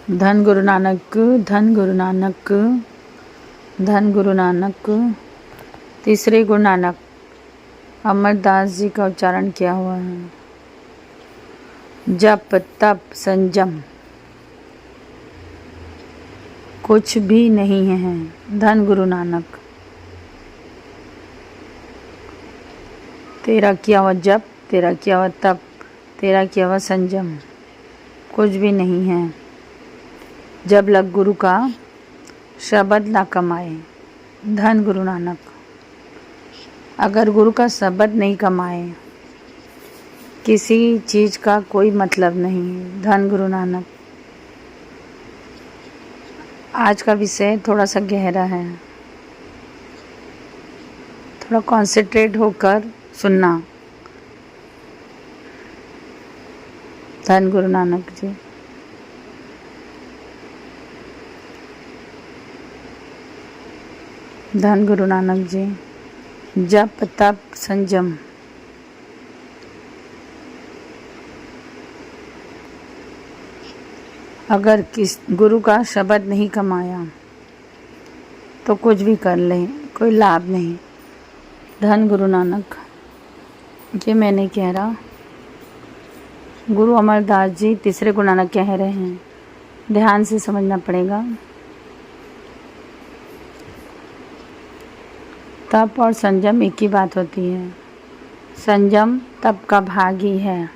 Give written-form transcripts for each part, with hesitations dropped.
धन गुरु नानक, धन गुरु नानक, धन गुरु नानक। तीसरे गुरु नानक अमरदास जी का उच्चारण किया हुआ है। जप तप संयम कुछ भी नहीं है। धन गुरु नानक। तेरा किया हुआ जप, तेरा किया हुआ तप, तेरा किया हुआ संयम कुछ भी नहीं है जब लग गुरु का शब्द ना कमाए। धन गुरु नानक। अगर गुरु का शब्द नहीं कमाए किसी चीज़ का कोई मतलब नहीं। धन गुरु नानक। आज का विषय थोड़ा सा गहरा है, थोड़ा कॉन्सेंट्रेट होकर सुनना। धन गुरु नानक जी। धन गुरु नानक जी। जप तप संयम अगर किस गुरु का शब्द नहीं कमाया तो कुछ भी कर ले, कोई लाभ नहीं। धन गुरु नानक। ये मैं नहीं कह रहा, गुरु अमरदास जी तीसरे गुरु नानक कह रहे हैं। ध्यान से समझना पड़ेगा। तप और संयम एक ही बात होती है। संयम तप का भाग ही है।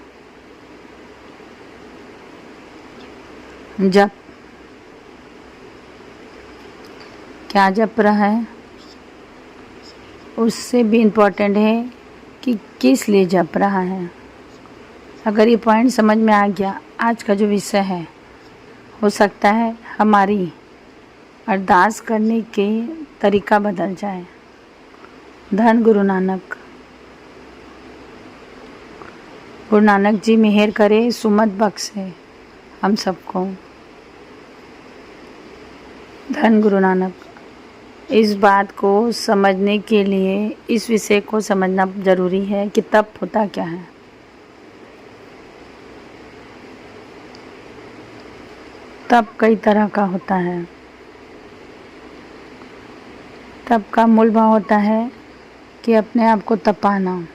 जप क्या जप रहा है उससे भी इम्पोर्टेंट है कि किस लिए जप रहा है। अगर ये पॉइंट समझ में आ गया, आज का जो विषय है, हो सकता है हमारी अरदास करने के तरीका बदल जाए। धन गुरु नानक। गुरु नानक जी मेहर करे, सुमत बख्शे हम सबको। धन गुरु नानक। इस बात को समझने के लिए इस विषय को समझना जरूरी है कि तप होता क्या है। तप कई तरह का होता है। तप का मूल भाव होता है कि अपने आप को तपाना।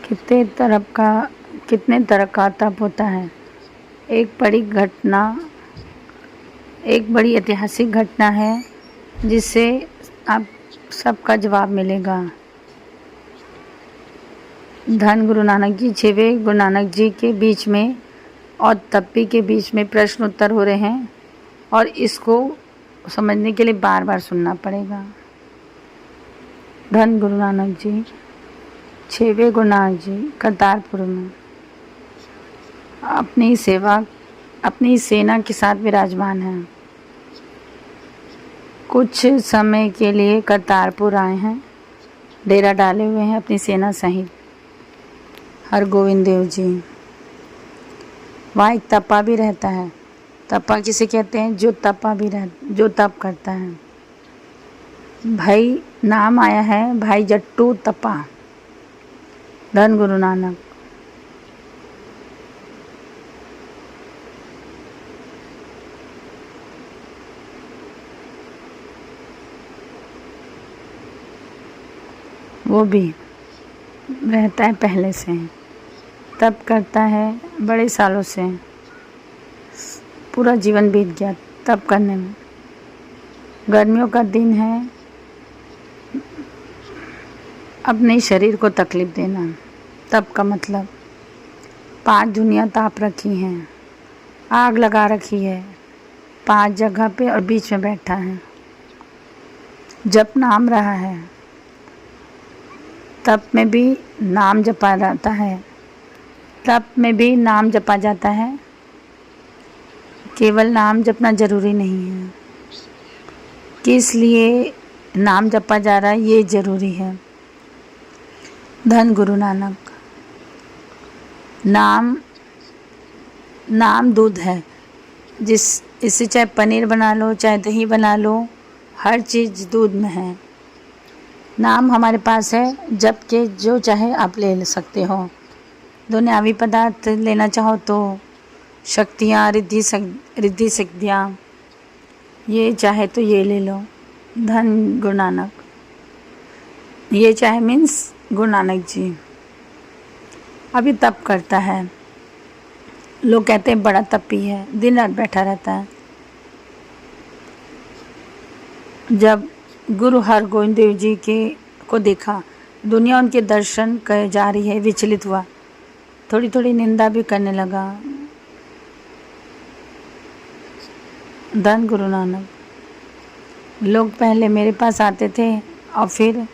कितने तरह का तप होता है। एक बड़ी ऐतिहासिक घटना है जिससे आप सबका जवाब मिलेगा। धन गुरु नानक जी 6वें गुरु नानक जी के बीच में और तप्पी के बीच में प्रश्न उत्तर हो रहे हैं और इसको समझने के लिए बार बार सुनना पड़ेगा। धन गुरु नानक जी 6वें गुरु नानक जी करतारपुर में अपनी सेना के साथ विराजमान हैं। कुछ समय के लिए करतारपुर आए हैं, डेरा डाले हुए हैं अपनी सेना सहित। हरगोविंद देव जी। वहाँ एक तपा भी रहता है। तपा किसे कहते हैं? जो तप करता है। भाई नाम आया है भाई जट्टू तपा। धन गुरु नानक। वो भी रहता है पहले से, तप करता है बड़े सालों से, पूरा जीवन बीत गया तप करने में। गर्मियों का दिन है, अपने शरीर को तकलीफ देना। तप का मतलब 5 दुनिया ताप रखी हैं, आग लगा रखी है 5 जगह पे और बीच में बैठा है। जप नाम रहा है, तप में भी नाम जपा जाता है। तप में भी नाम जपा जाता है। केवल नाम जपना जरूरी नहीं है, किस लिए नाम जपा जा रहा है ये जरूरी है। धन गुरु नानक। नाम दूध है, इससे चाहे पनीर बना लो, चाहे दही बना लो, हर चीज़ दूध में है। नाम हमारे पास है, जप के जो चाहे आप ले सकते हो। दुनियावी पदार्थ लेना चाहो तो शक्तियाँ, रिद्धि सिद्धियाँ, ये चाहे तो ये ले लो। धन गुरु नानक। ये चाहे मीन्स गुरु नानक जी। अभी तप करता है, लोग कहते हैं बड़ा तपी है, दिन रात बैठा रहता है। जब गुरु हरगोविंद देव जी को देखा, दुनिया उनके दर्शन कर जा रही है, विचलित हुआ, थोड़ी थोड़ी निंदा भी करने लगा। धन गुरु नानक। लोग पहले मेरे पास आते थे और फिर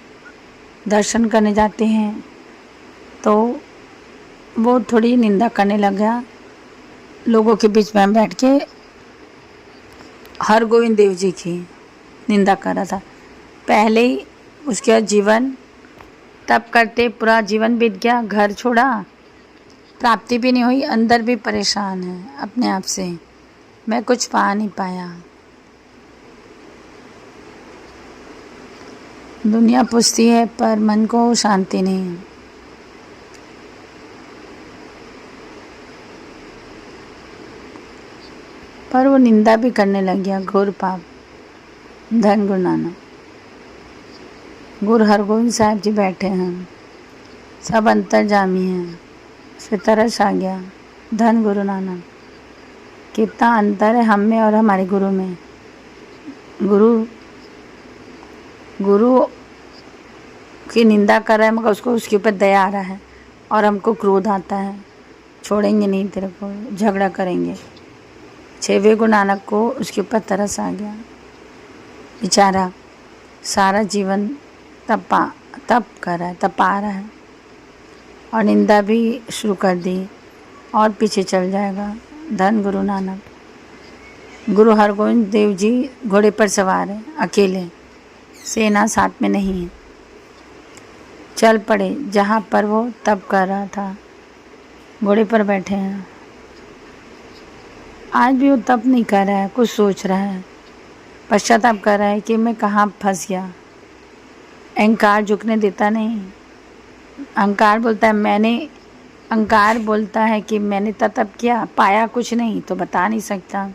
दर्शन करने जाते हैं तो वो थोड़ी निंदा करने लगा। लोगों के बीच में बैठ के हरगोविंद देव जी की निंदा कर रहा था। पहले ही उसका जीवन तप करते पूरा जीवन बीत गया, घर छोड़ा, प्राप्ति भी नहीं हुई, अंदर भी परेशान है अपने आप से, मैं कुछ पा नहीं पाया। दुनिया पूछती है पर मन को शांति नहीं है। पर वो निंदा भी करने लग गया, घोर पाप। धन गुरु नानक। गुरु हरगोविंद साहब जी बैठे हैं, सब अंतर्जामी हैं, उसे तरस आ गया। धन गुरु नानक। कितना अंतर है हम में और हमारे गुरु में। गुरु की निंदा कर रहा है मगर उसको उसके ऊपर दया आ रहा है और हमको क्रोध आता है, छोड़ेंगे नहीं तेरे को, झगड़ा करेंगे। 6वें गुरु नानक को उसके ऊपर तरस आ गया। बेचारा सारा जीवन तप कर रहा है, तपा रहा है और निंदा भी शुरू कर दी और पीछे चल जाएगा। धन गुरु नानक। गुरु हरगोविंद देव जी घोड़े पर सवार हैं, अकेले, सेना साथ में नहीं है। चल पड़े जहाँ पर वो तप कर रहा था, घोड़े पर बैठे हैं। आज भी वो तप नहीं कर रहा है, कुछ सोच रहा है, पश्चाताप कर रहा है कि मैं कहाँ फंस गया। अहंकार झुकने देता नहीं। अहंकार बोलता है कि मैंने तप किया, पाया कुछ नहीं, तो बता नहीं सकता।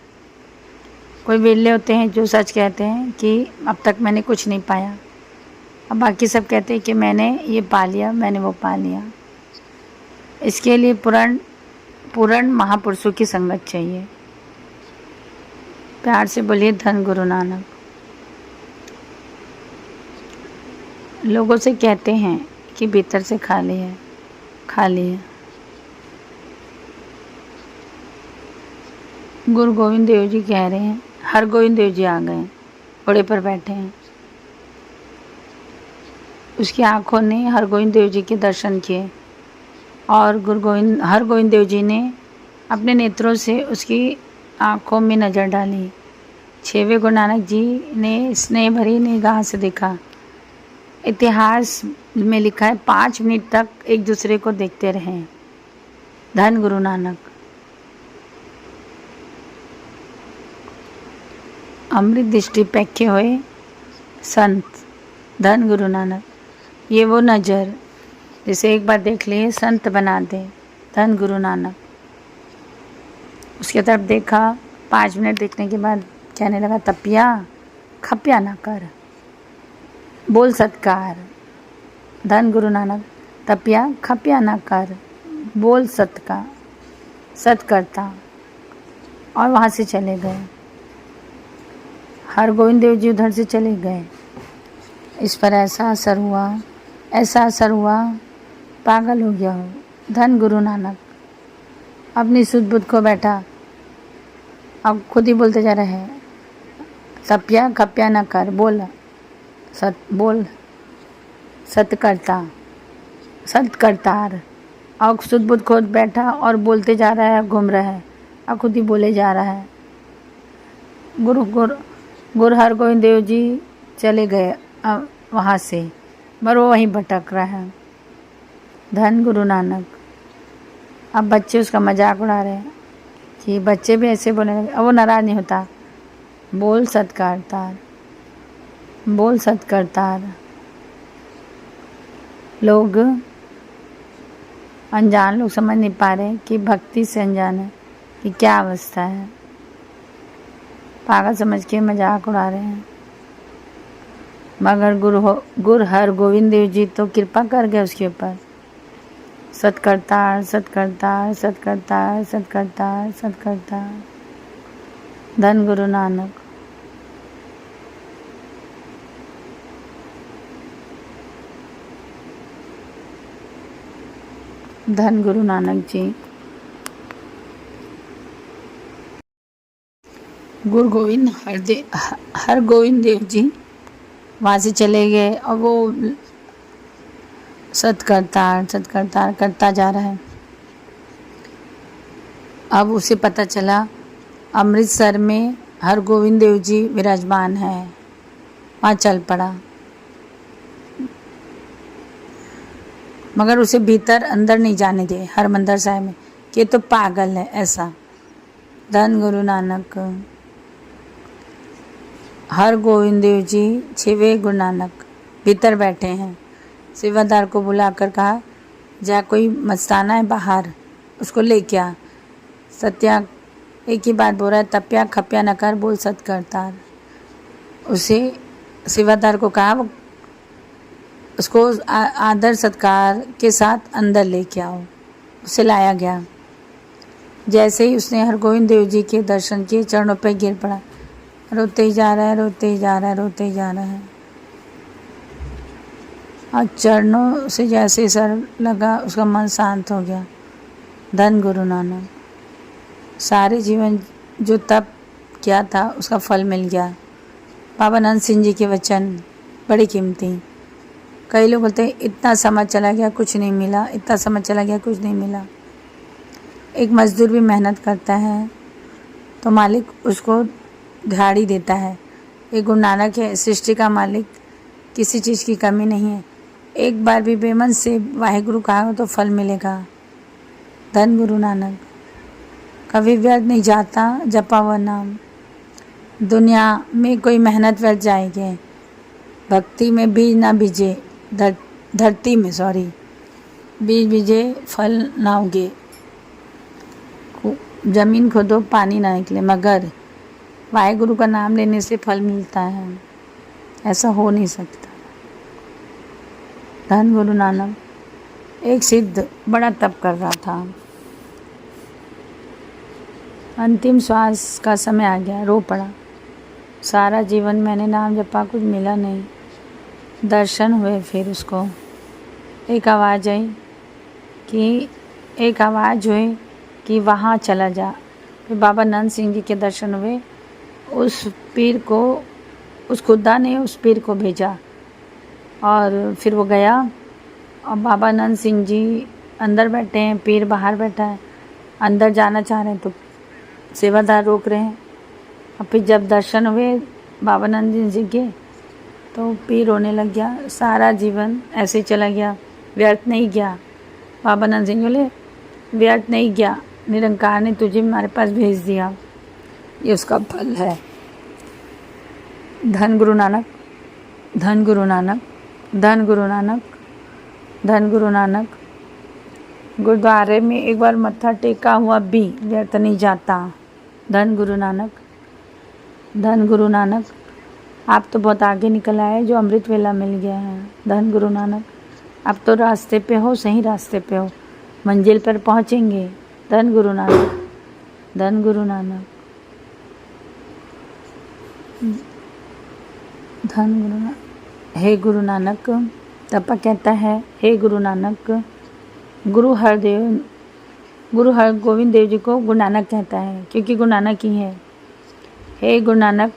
कोई वेले होते हैं जो सच कहते हैं कि अब तक मैंने कुछ नहीं पाया, अब बाकी सब कहते हैं कि मैंने ये पा लिया, मैंने वो पा लिया। इसके लिए पूर्ण महापुरुषों की संगत चाहिए। प्यार से बोलिए धन गुरु नानक। लोगों से कहते हैं कि भीतर से खाली है। गुरु गोविंद देव जी कह रहे हैं, हरगोविंद देव जी आ गए, घोड़े पर बैठे हैं। उसकी आंखों ने हरगोविंद देव जी के दर्शन किए और हरगोविंद देव जी ने अपने नेत्रों से उसकी आंखों में नज़र डाली। 6वें गुरु नानक जी ने स्नेह भरी निगाह से देखा। इतिहास में लिखा है 5 मिनट तक एक दूसरे को देखते रहे। धन गुरु नानक। अमृत दृष्टि पैखे हुए संत। धन गुरु नानक। ये वो नज़र जिसे एक बार देख लिए संत बना दे। धन गुरु नानक। उसके तरफ देखा, 5 मिनट देखने के बाद कहने लगा, तपिया खपिया ना कर, बोल सत्कार। धन गुरु नानक। तपिया खपिया ना कर, बोल सत्कर्ता। और वहाँ से चले गए। हरगोविंद देव जी उधर से चले गए। इस पर ऐसा असर हुआ, पागल हो गया हो। धन गुरु नानक। अपनी सुध बुद्ध को बैठा, अब खुद ही बोलते जा रहे हैं, तपिया खपिया ना कर, बोल सत्कर्तार। और सुध बुद्ध खुद बैठा और बोलते जा रहा है, घूम रहा है और खुद ही बोले जा रहा है। गुरु हरगोविंद देव जी चले गए वहाँ से, पर वो वहीं भटक रहा है। धन गुरु नानक। अब बच्चे उसका मजाक उड़ा रहे हैं कि बच्चे भी ऐसे बोलने लगे। अब वो नाराज़ नहीं होता, बोल सत्कर्तार। लोग अनजान लोग समझ नहीं पा रहे कि भक्ति से अनजान है कि क्या अवस्था है, पागल समझ के मजाक उड़ा रहे हैं। मगर गुरु हर गोविंद देव जी तो कृपा कर गए उसके ऊपर। सत्कर्ता सत्कर्ता सत्कर्ता सत्कर्ता सत्कर्ता। धन गुरु नानक। धन गुरु नानक जी। गुरु गोविंद हर गोविंद देव जी वहाँ से चले गए और वो सत्कर्ता करता जा रहा है। अब उसे पता चला अमृतसर में हर गोविंद देव जी विराजमान है। वहाँ चल पड़ा, मगर उसे भीतर अंदर नहीं जाने दे हरमंदिर साहिब में कि तो पागल है ऐसा। धन गुरु नानक। हर गोविंद देव जी 6वें गुरु नानक भीतर बैठे हैं। सेवादार को बुलाकर कहा, जा कोई मस्ताना है बाहर, उसको लेके आ। सत्या एक ही बात बोल रहा है, तप्या खप्या न कर, बोल सत्कर्ता। उसे सेवादार को कहा उसको आदर सत्कार के साथ अंदर लेके आओ। उसे लाया गया। जैसे ही उसने हरगोविंद देव जी के दर्शन किए, चरणों पर गिर पड़ा। रोते ही जा रहा है, रोते ही जा रहा है, रोते ही जा रहा है। और चरणों से जैसे सर लगा, उसका मन शांत हो गया। धन गुरु नानक। सारे जीवन जो तप किया था उसका फल मिल गया। बाबा नंद सिंह जी के वचन बड़ी कीमती। कई लोग बोलते हैं इतना समय चला गया कुछ नहीं मिला, इतना समय चला गया कुछ नहीं मिला। एक मजदूर भी मेहनत करता है तो मालिक उसको दिहाड़ी देता है। एक गुरु नानक है, सृष्टि का मालिक, किसी चीज़ की कमी नहीं है। एक बार भी बेमन से वाहिगुरु कहा हो तो फल मिलेगा। धन गुरु नानक। कभी व्यर्थ नहीं जाता जपा हुआ नाम। दुनिया में कोई मेहनत व्यर्थ जाएगी, भक्ति में बीज ना बीजे, धरती में बीज बीजे फल ना उगे। जमीन खोदो पानी ना निकले, मगर वाहिगुरु का नाम लेने से फल मिलता है। ऐसा हो नहीं सकता। धन गुरु नानक। एक सिद्ध बड़ा तप कर रहा था। अंतिम श्वास का समय आ गया, रो पड़ा। सारा जीवन मैंने नाम जपा, कुछ मिला नहीं। दर्शन हुए फिर उसको। एक आवाज़ हुई कि वहाँ चला जा। फिर बाबा नंद सिंह जी के दर्शन हुए। उस पीर को, उस खुदा ने उस पीर को भेजा और फिर वो गया। और बाबा नंद सिंह जी अंदर बैठे हैं, पीर बाहर बैठा है। अंदर जाना चाह रहे हैं तो सेवादार रोक रहे हैं। और फिर जब दर्शन हुए बाबा नंद जी के तो पीर रोने लग गया। सारा जीवन ऐसे ही चला गया, व्यर्थ नहीं गया। बाबा नंद सिंह बोले व्यर्थ नहीं गया, निरंकार ने तुझे हमारे पास भेज दिया, ये उसका फल है। धन गुरु नानक। धन गुरु नानक। धन गुरु नानक। धन गुरु नानक। गुरुद्वारे में एक बार मत्था टेका हुआ भी व्यर्थ नहीं जाता। धन गुरु नानक। धन गुरु नानक। आप तो बहुत आगे निकल आए, जो अमृत वेला मिल गया है। धन गुरु नानक। आप तो रास्ते पे हो, सही रास्ते पे हो, मंजिल पर पहुँचेंगे। धन गुरु नानक। धन गुरु नानक। धन गुरु नानक। हे गुरु नानक। तपा कहता है, हे गुरु नानक। गुरु हर गोविंद देव जी को गुरु नानक कहता है, क्योंकि गुरु नानक ही है। हे गुरु नानक,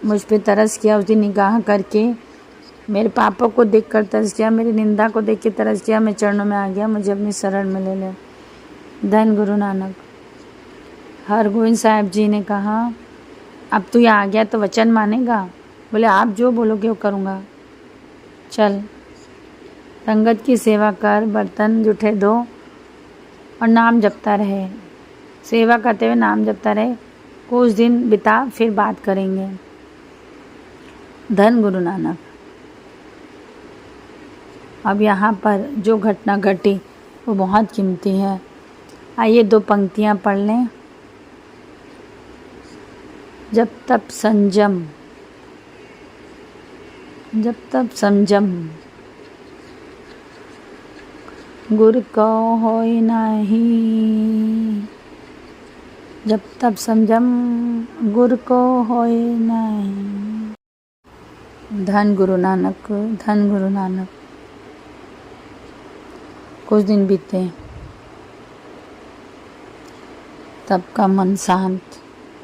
मुझ पे तरस किया, उसकी निगाह करके मेरे पापों को देखकर तरस किया, मेरी निंदा को देख के तरस किया। मैं चरणों में आ गया, मुझे अपनी शरण में ले ले। धन गुरु नानक। हर गोविंद साहिब जी ने कहा, अब तू यहाँ आ गया तो वचन मानेगा? बोले आप जो बोलोगे वो करूँगा। चल, संगत की सेवा कर, बर्तन जुठे दो और नाम जपता रहे। सेवा करते हुए नाम जपता रहे, कुछ दिन बिता, फिर बात करेंगे। धन गुरु नानक। अब यहाँ पर जो घटना घटी वो बहुत कीमती है। आइए 2 पंक्तियाँ पढ़ लें। जब तक संयम, जब तक संयम गुर को होय नाही, जब तक संयम गुर को होय नाही। धन गुरु नानक, धन गुरु नानक। कुछ दिन बीते, तब का मन शांत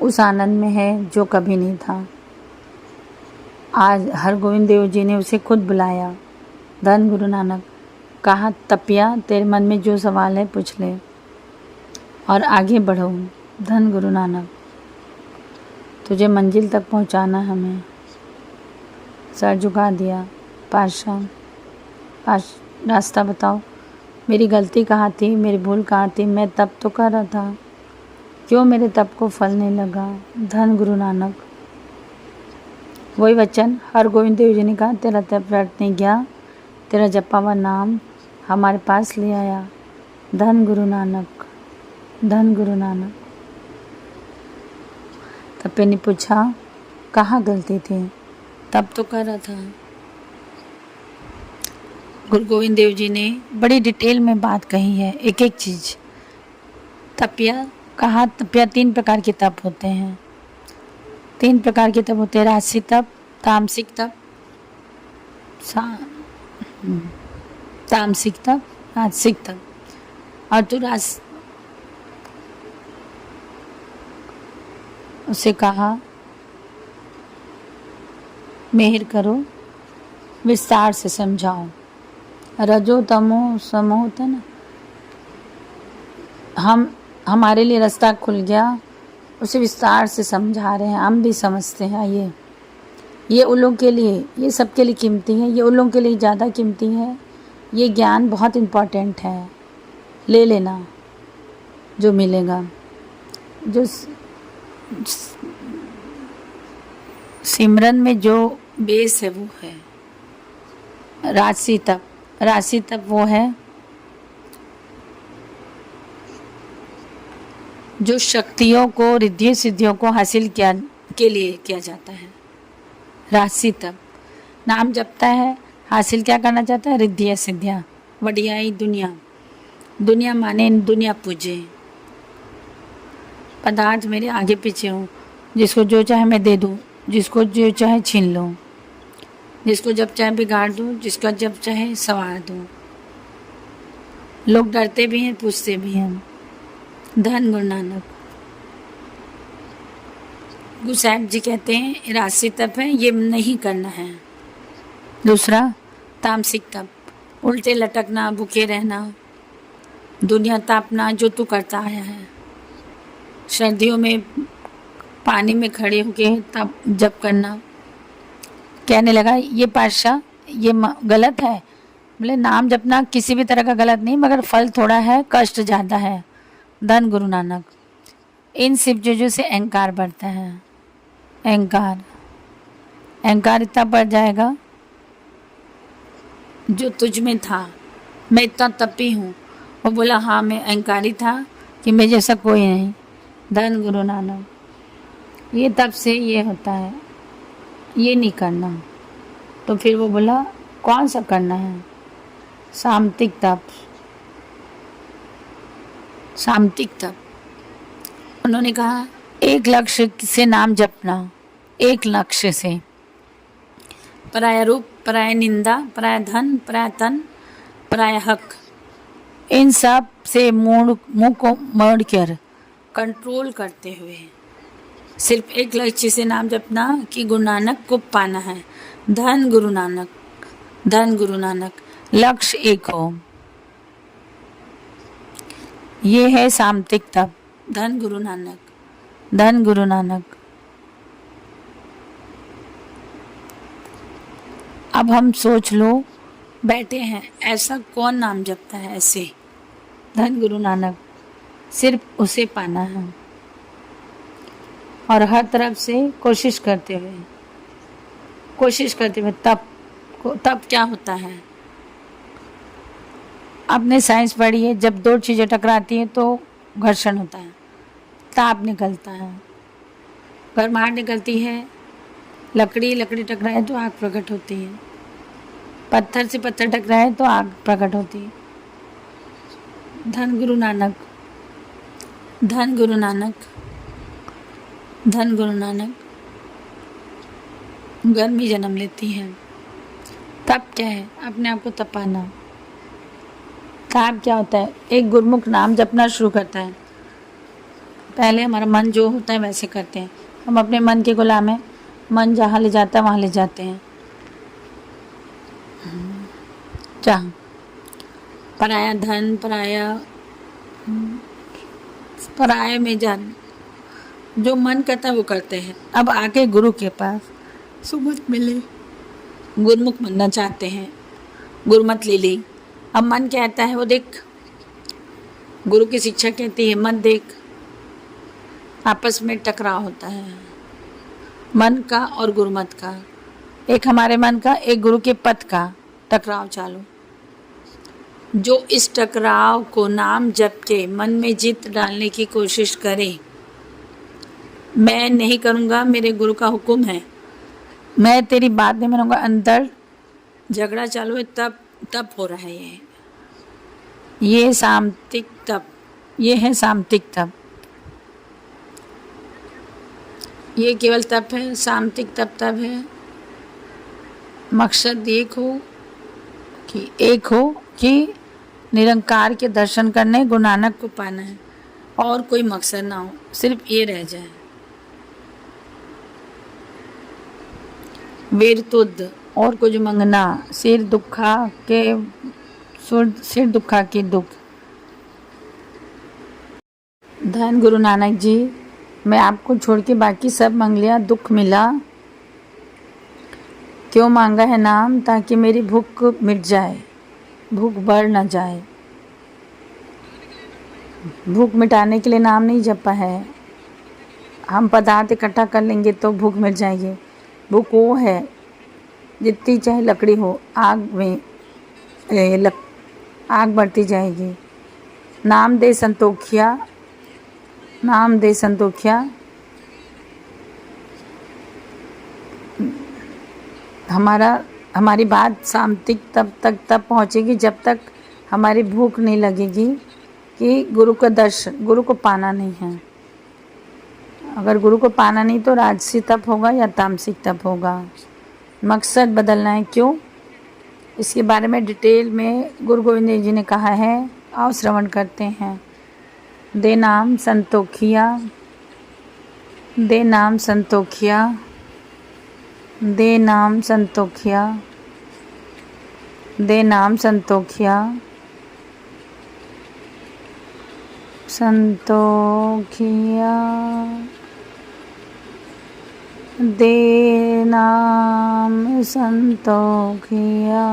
उस आनंद में है जो कभी नहीं था। आज हरगोविंद देव जी ने उसे खुद बुलाया। धन गुरु नानक, कहा तपिया तेरे मन में जो सवाल है पूछ ले और आगे बढ़ो। धन गुरु नानक, तुझे मंजिल तक पहुंचाना हमें। सर झुका दिया। पातशाह रास्ता बताओ, मेरी गलती कहाँ थी, मेरी भूल कहाँ थी, मैं तप तो कर रहा था, क्यों मेरे तप को फल नहीं लगा। धन गुरु नानक, वही वचन हर गोविंद देव जी ने कहा, तेरा तप व्यर्थ नहीं गया, तेरा जपा हुआ नाम हमारे पास ले आया। धन गुरु नानक, धन गुरु नानक। तपे ने पूछा, कहाँ गलती थी, तब तो कर रहा था। गुरु गोविंद देव जी ने बड़ी डिटेल में बात कही है, एक एक चीज। तपिया कहा, तपिया 3 प्रकार के तप होते हैं। 3 प्रकार के तप होते हैं, राजसी तप, तामसिक तप, तामसिक तप, राजसिक तप। और तू उसे कहा, मेहर करो, विस्तार से समझाओ। रजो तमो समो होता ना, हमारे लिए रास्ता खुल गया, उसे विस्तार से समझा रहे हैं, हम भी समझते हैं। ये उन लोगों के लिए, ये सबके लिए कीमती है, ये उन लोगों के लिए ज़्यादा कीमती है। ये ज्ञान बहुत इम्पोर्टेंट है, ले लेना जो मिलेगा। जो सिमरन में जो बेस है वो है राजसी तप। राजसी तप वो है जो शक्तियों को, रिद्धि सिद्धियों को हासिल के लिए किया जाता है। राजसी तप नाम जपता है, हासिल क्या करना चाहता है, रिद्धियाँ सिद्धियाँ, वडियाई दुनिया। दुनिया माने दुनिया पूजे, पदार्थ मेरे आगे पीछे हो, जिसको जो चाहे मैं दे दूँ, जिसको जो चाहे छीन लो, जिसको जब चाहे बिगाड़ दूँ, जिसका जब चाहे संवार दूँ। लोग डरते भी हैं, पूछते भी हैं। धन गुरु नानक। गुरु साहब जी कहते हैं राजसी तप है, ये नहीं करना है। दूसरा तामसिक तप, उल्टे लटकना, भूखे रहना, दुनिया तापना, जो तू करता आया है। सर्दियों में पानी में खड़े होके तप जप करना। कहने लगा, ये पातशाह ये गलत है। बोले नाम जपना किसी भी तरह का गलत नहीं, मगर फल थोड़ा है, कष्ट ज़्यादा है। धन गुरु नानक। इन शिव जोजों से अहंकार बढ़ता है। अहंकार इतना बढ़ जाएगा, जो तुझ में था, मैं इतना तपी हूँ। वो बोला हाँ मैं अहंकारी था कि मैं जैसा कोई नहीं। धन गुरु नानक। ये तप से ये होता है, ये नहीं करना। तो फिर वो बोला कौन सा करना है, सामतिक तप। सामतिक तप उन्होंने कहा एक लक्ष्य से नाम जपना, एक लक्ष्य से। पराया रूप, पराया निंदा, पराया धन, पराया तन, पराया हक, इन सब से मुंह को मोड़ कर कंट्रोल करते हुए सिर्फ एक लक्ष्य से नाम जपना कि गुरु नानक को पाना है। धन गुरु नानक, धन गुरु नानक। लक्ष्य एक हो, ये है सामतिक तप। धन गुरु नानक, धन गुरु नानक। अब हम सोच लो, बैठे हैं, ऐसा कौन नाम जपता है ऐसे। धन गुरु नानक। सिर्फ उसे पाना है और हर तरफ से कोशिश करते हुए तप क्या होता है, आपने साइंस पढ़ी है, जब दो चीज़ें टकराती हैं तो घर्षण होता है, ताप निकलता है, गर्माहट निकलती है। लकड़ी टकराए तो आग प्रकट होती है, पत्थर से पत्थर टकराए तो आग प्रकट होती है। धन गुरु नानक, धन गुरु नानक, धन गुरु नानक। गर्मी जन्म लेती है। तप क्या है? अपने आप को तपाना। ताप क्या होता है? एक गुरमुख नाम जपना शुरू करता है। पहले हमारा मन जो होता है वैसे करते हैं, हम अपने मन के गुलाम हैं। मन जहाँ ले जाता है वहाँ ले जाते हैं। जहाँ पराया धन, पराया में जान, जो मन करता है वो करते हैं। अब आके गुरु के पास सुमत मिले, गुरमुख बनना चाहते हैं, गुरमत ले ली। अब मन कहता है वो देख, गुरु की शिक्षा कहती है मत देख। आपस में टकराव होता है मन का और गुरुमत का, एक हमारे मन का, एक गुरु के पथ का टकराव चालू। जो इस टकराव को नाम जप के मन में जीत डालने की कोशिश करे, मैं नहीं करूँगा, मेरे गुरु का हुक्म है, मैं तेरी बात नहीं मानूंगा, अंदर झगड़ा चालू है, तब हो रहा है ये सामतिक तप। ये है सामतिक तप। ये केवल तप है, सामतिक तप है। मकसद एक हो कि निरंकार के दर्शन करने, गुरु नानक को पाना है, और कोई मकसद ना हो, सिर्फ ये रह जाए। वीर तुद और कुछ मंगना, सिर दुखा के दुख। धन गुरु नानक जी, मैं आपको छोड़ के बाकी सब मांग लिया, दुख मिला। क्यों मांगा है नाम? ताकि मेरी भूख मिट जाए, भूख बढ़ ना जाए। भूख मिटाने के लिए नाम नहीं जपा है। हम पदार्थ इकट्ठा कर लेंगे तो भूख मिट जाएगी। भूख वो है, जितनी चाहे लकड़ी हो, आग में आग बढ़ती जाएगी। नाम दे संतोखिया, नाम दे संतोखिया। हमारी बात सामतिक तब तक पहुँचेगी जब तक हमारी भूख नहीं लगेगी कि गुरु का दर्शन, गुरु को पाना नहीं है। अगर गुरु को पाना नहीं तो राजसी तप होगा या तामसिक तप होगा। मकसद बदलना है। क्यों? इसके बारे में डिटेल में गुरु गोविंद देव जी ने कहा है। आओ श्रवण करते हैं। दे नाम संतोखिया, दे नाम संतोखिया, दे नाम संतोखिया, दे नाम संतोखिया, संतोखिया, दे नाम संतोखिया।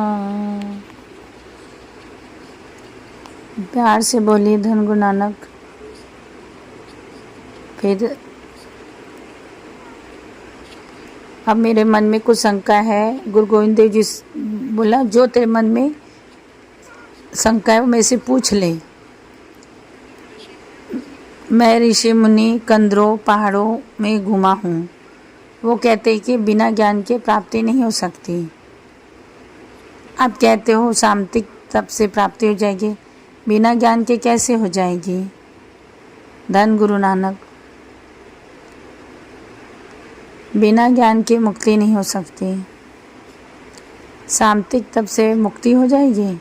प्यार से बोलिए धन गुरु नानक। फिर अब मेरे मन में कुछ शंका है। गुरु गोविंद देव जी बोला, जो तेरे मन में शंका है वो मेरे से पूछ ले। मैं ऋषि मुनि कंदरों पहाड़ों में घूमा हूँ, वो कहते हैं कि बिना ज्ञान के प्राप्ति नहीं हो सकती। आप कहते हो सामतिक तप से प्राप्ति हो जाएगी, बिना ज्ञान के कैसे हो जाएगी? धन गुरु नानक, बिना ज्ञान के मुक्ति नहीं हो सकती। सामतिक तप से मुक्ति हो जाएगी।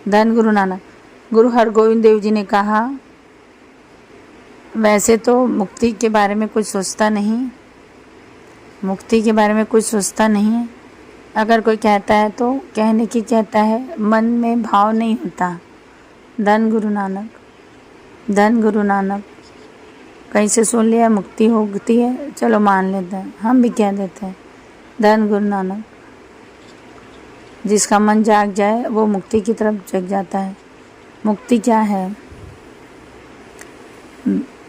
धन गुरु नानक। गुरु हरगोविंद देव जी ने कहा, वैसे तो मुक्ति के बारे में कुछ सोचता नहीं, मुक्ति के बारे में कुछ सोचता नहीं। अगर कोई कहता है तो कहने की कहता है, मन में भाव नहीं होता। धन गुरु नानक, धन गुरु नानक। कहीं से सुन लिया मुक्ति होती है, चलो मान लेते हैं, हम भी कह देते हैं। धन गुरु नानक। जिसका मन जाग जाए वो मुक्ति की तरफ जग जाता है। मुक्ति क्या है?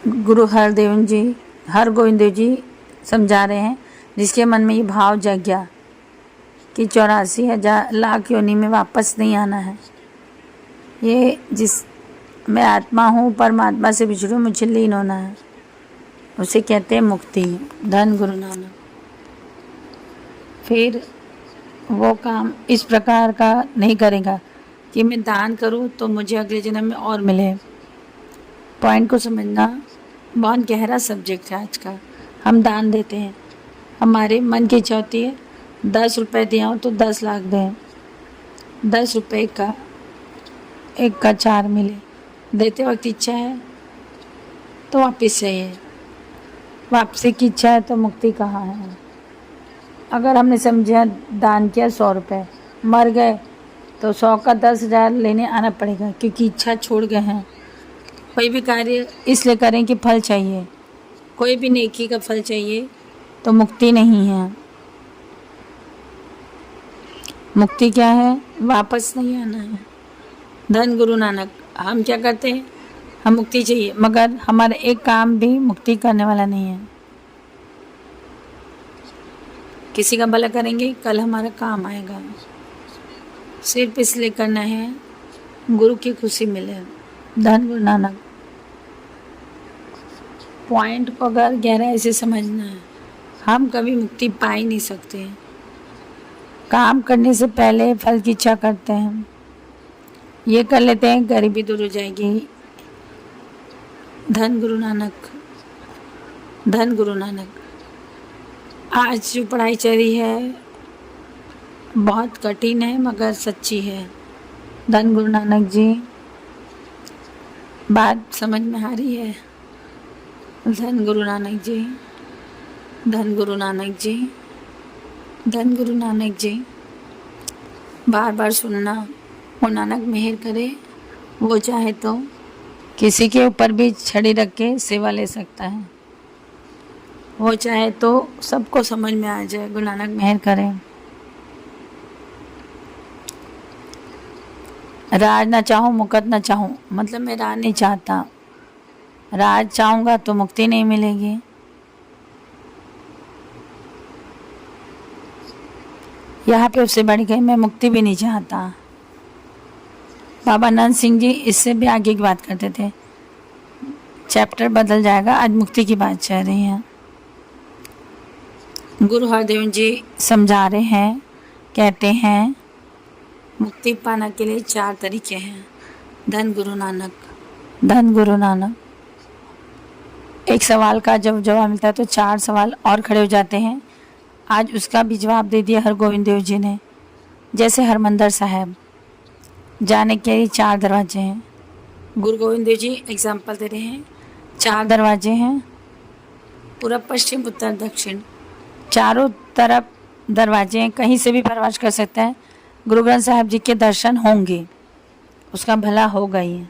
गुरु हरगोविंद देव जी समझा रहे हैं, जिसके मन में ये भाव जग गया कि 84,000 लाख योनि में वापस नहीं आना है, ये जिस मैं आत्मा हूँ, परमात्मा से बिछड़ू, मुझे लीन होना है, उसे कहते हैं मुक्ति। धन गुरु नानक। फिर वो काम इस प्रकार का नहीं करेगा कि मैं दान करूँ तो मुझे अगले जन्म में और मिले। पॉइंट को समझना बहुत गहरा सब्जेक्ट है आज का। हम दान देते हैं, हमारे मन की इच्छा होती है 10 रुपये दिया हो तो 10 लाख दें, 10 रुपये का एक का 4 मिले। देते वक्त इच्छा है तो वापस चाहिए, वापसी की इच्छा है तो मुक्ति कहाँ है। अगर हमने समझा दान किया 100 रुपये, मर गए तो 100 का 10,000 लेने आना पड़ेगा, क्योंकि इच्छा छोड़ गए हैं। कोई भी कार्य इसलिए करें कि फल चाहिए, कोई भी नेकी का फल चाहिए तो मुक्ति नहीं है। मुक्ति क्या है? वापस नहीं आना है। धन गुरु नानक। हम क्या करते हैं? हम मुक्ति चाहिए, मगर हमारा एक काम भी मुक्ति करने वाला नहीं है। किसी का भला करेंगे, कल हमारा काम आएगा। सिर्फ इसलिए करना है गुरु की खुशी मिले। धन गुरु नानक। पॉइंट को अगर गहराई से समझना है, हम कभी मुक्ति पा ही नहीं सकते। काम करने से पहले फल की इच्छा करते हैं, ये कर लेते हैं गरीबी दूर हो जाएगी। धन गुरु नानक। धन गुरु नानक। आज जो पढ़ाई चल रही है बहुत कठिन है मगर सच्ची है। धन गुरु नानक जी, बात समझ में आ रही है? धन गुरु नानक जी। धन गुरु नानक जी। धन गुरु नानक जी। बार बार सुनना। वो नानक मेहर करे, वो चाहे तो किसी के ऊपर भी छड़ी रख के सेवा ले सकता है। वो चाहे तो सबको समझ में आ जाए। गुरु नानक मेहर करे। राज ना चाहूँ, मुकत ना चाहूँ, मतलब मैं राज नहीं चाहता। राज चाहूँगा तो मुक्ति नहीं मिलेगी। यहाँ पे उससे बढ़ गई, मैं मुक्ति भी नहीं चाहता। बाबा नंद सिंह जी इससे भी आगे की बात करते थे। चैप्टर बदल जाएगा, आज मुक्ति की बात चल रही है। गुरु हरदेव जी समझा रहे हैं, कहते हैं मुक्ति पाने के लिए 4 तरीके हैं। धन गुरु नानक। धन गुरु नानक। एक सवाल का जब जवाब मिलता है तो 4 सवाल और खड़े हो जाते हैं। आज उसका भी जवाब दे दिया हरगोविंद देव जी ने। जैसे हरमंदिर साहब जाने के लिए 4 दरवाजे हैं। गुरु गोविंद देव जी एग्जाम्पल दे रहे हैं। 4 दरवाजे हैं, पूर्व पश्चिम उत्तर दक्षिण, चारों तरफ दरवाजे हैं, कहीं से भी प्रवेश कर सकता है। गुरु ग्रंथ साहब जी के दर्शन होंगे, उसका भला होगा ही।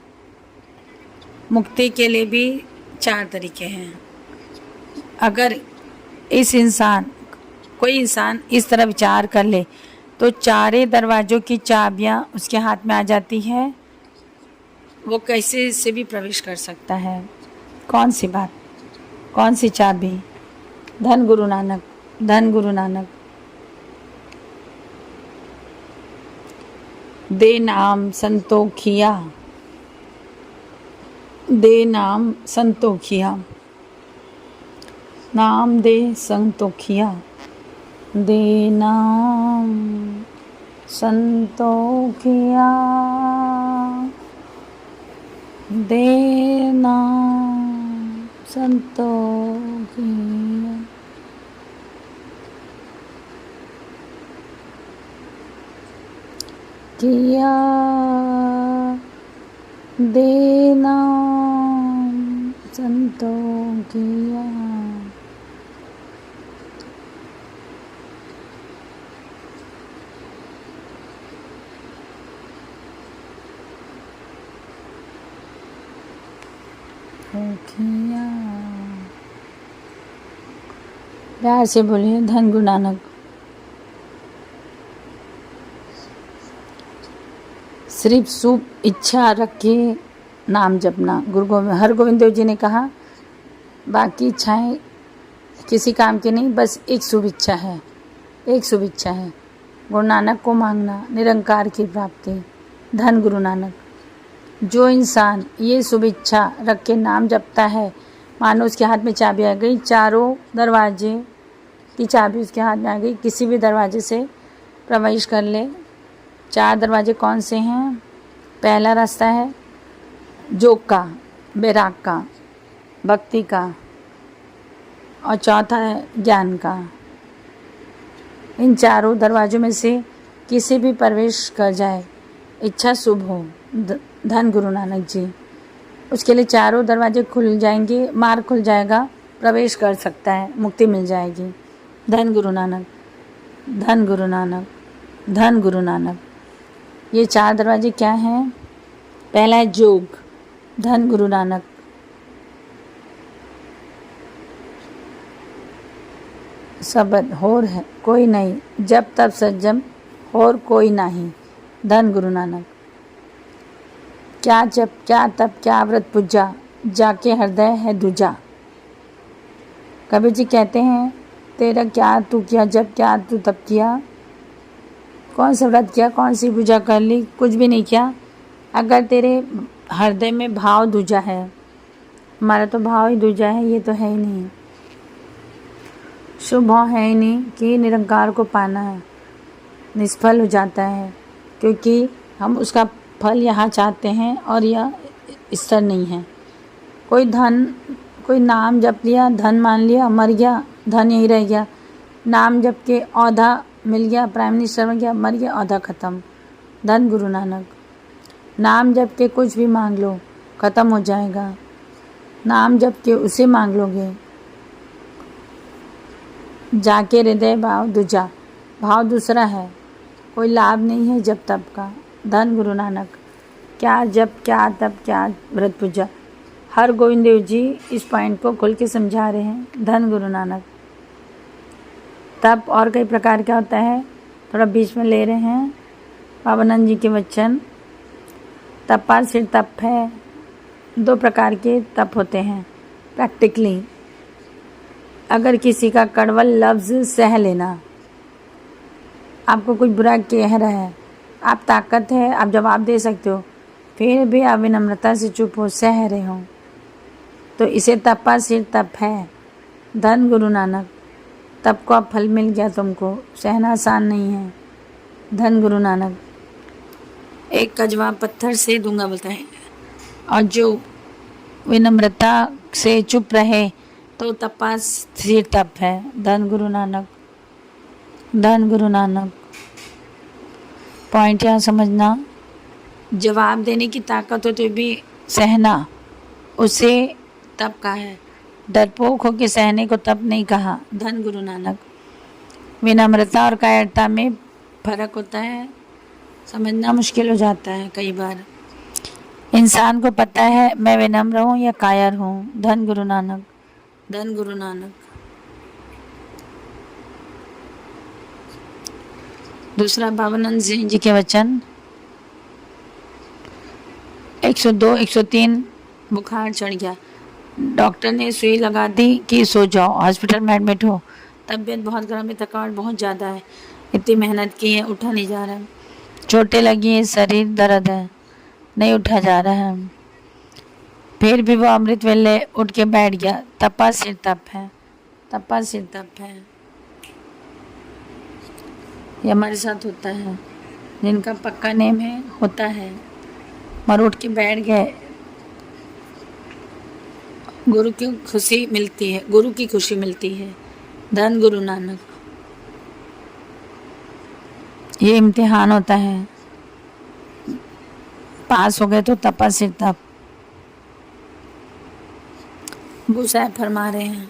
मुक्ति के लिए भी 4 तरीके हैं। अगर कोई इंसान इस तरह विचार कर ले तो 4 दरवाज़ों की चाबियां उसके हाथ में आ जाती है। वो कैसे से भी प्रवेश कर सकता है। कौन सी बात, कौन सी चाबी? धन गुरु नानक। धन गुरु नानक। दे नाम संतोखिया, दे नाम संतोखिया, नाम दे संतोखिया, दे नाम संतोखिया, दे नाम संतोखिया। किया देना संतों किया। किया प्यार से बोलिए। धन गुरु नानक। सिर्फ शुभ इच्छा रख के नाम जपना। हरगोविंद देव जी ने कहा बाकी इच्छाएं किसी काम की नहीं, बस एक शुभ इच्छा है, एक शुभ इच्छा है गुरु नानक को मांगना, निरंकार की प्राप्ति। धन गुरु नानक। जो इंसान ये शुभ इच्छा रख के नाम जपता है, मानो उसके हाथ में चाबी आ गई, चारों दरवाजे की चाबी उसके हाथ में आ गई, किसी भी दरवाजे से प्रवेश कर ले। 4 दरवाजे कौन से हैं? पहला रास्ता है योग का, वैराग का, भक्ति का, और चौथा है ज्ञान का। इन चारों दरवाजों में से किसी भी प्रवेश कर जाए, इच्छा शुभ हो, धन गुरु नानक जी, उसके लिए चारों दरवाजे खुल जाएंगे, मार्ग खुल जाएगा, प्रवेश कर सकता है, मुक्ति मिल जाएगी। धन गुरु नानक, धन गुरु नानक, धन गुरु नानक। ये 4 दरवाजे क्या हैं? पहला है योग, धन गुरु नानक। शब्द होर है कोई नहीं, जब तब सज्जम होर कोई नहीं, धन गुरु नानक। क्या जप क्या तप क्या व्रत पूजा, जाके हृदय है दूजा। कबीर जी कहते हैं, तेरा क्या तू किया जब, क्या तू तप किया, कौन सा व्रत किया, कौन सी पूजा कर ली, कुछ भी नहीं किया। अगर तेरे हृदय में भाव दूजा है, हमारा तो भाव ही दूजा है, ये तो है ही नहीं, शुभ भाव है ही नहीं कि निरंकार को पाना है, निष्फल हो जाता है, क्योंकि हम उसका फल यहाँ चाहते हैं और यह स्तर नहीं है। कोई धन, कोई नाम जप लिया, धन मान लिया, मर गया, धन यहीं रह गया। नाम जप के औहदा मिल गया, प्राइम मिनिस्टर बन गया, मर गया, औहदा ख़त्म। धन गुरु नानक। नाम जप के कुछ भी मांग लो, ख़त्म हो जाएगा। नाम जप के उसे मांग लोगे, जाके हृदय भाव दूजा, भाव दूसरा है, कोई लाभ नहीं है जब तप का। धन गुरु नानक। क्या जप क्या तप क्या व्रत पूजा, हर गोविंद देव जी इस पॉइंट को खुल के समझा रहे हैं। धन गुरु नानक। तप और कई प्रकार का होता है, थोड़ा बीच में ले रहे हैं बाबानंद जी के वचन। तपा सिर तप है, 2 प्रकार के तप होते हैं प्रैक्टिकली। अगर किसी का कड़वल लफ्ज़ सह लेना, आपको कुछ बुरा कह रहा है, आप ताकत है, आप जवाब दे सकते हो, फिर भी आप विनम्रता से चुप हो, सह रहे हो, तो इसे तपा सिर तप है। धन गुरु नानक। तप को अब फल मिल गया तुमको, सहना आसान नहीं है। धन गुरु नानक। एक का जवाब पत्थर से दूंगा बोलता है, और जो विनम्रता से चुप रहे तो तपा सिर तप है। धन गुरु नानक, धन गुरु नानक। पॉइंट यहाँ समझना, जवाब देने की ताकत हो तो भी सहना, उसे तप कहा है। डरपोक हो के सहने को तप नहीं कहा। धन गुरु नानक। विनम्रता और कायरता में फर्क होता है, समझना मुश्किल हो जाता है कई बार। इंसान को पता है मैं विनम्र हूँ या कायर हूँ। धन गुरु नानक, धन गुरु नानक। दूसरा बाबानंद जी के वचन 102 103। बुखार चढ़ गया, डॉक्टर ने सुई लगा दी कि सो जाओ, हॉस्पिटल में एडमिट हो, तबीयत बहुत गर्म है, थकावट बहुत ज़्यादा है, इतनी मेहनत की है, उठा नहीं जा रहा है, चोटें लगी है, शरीर दर्द है, नहीं उठा जा रहा है, फिर भी वो अमृत वेले उठ के बैठ गया। तपा सिर तप है, तपा सिर तप है। ये हमारे साथ होता है, जिनका पक्का नेम है होता है, मर उठ के बैठ गए, गुरु की खुशी मिलती है, गुरु की खुशी मिलती है। धन गुरु नानक। ये इम्तिहान होता है, पास हो गए तो तपा सिर तप। गुरु साहब फरमा रहे हैं,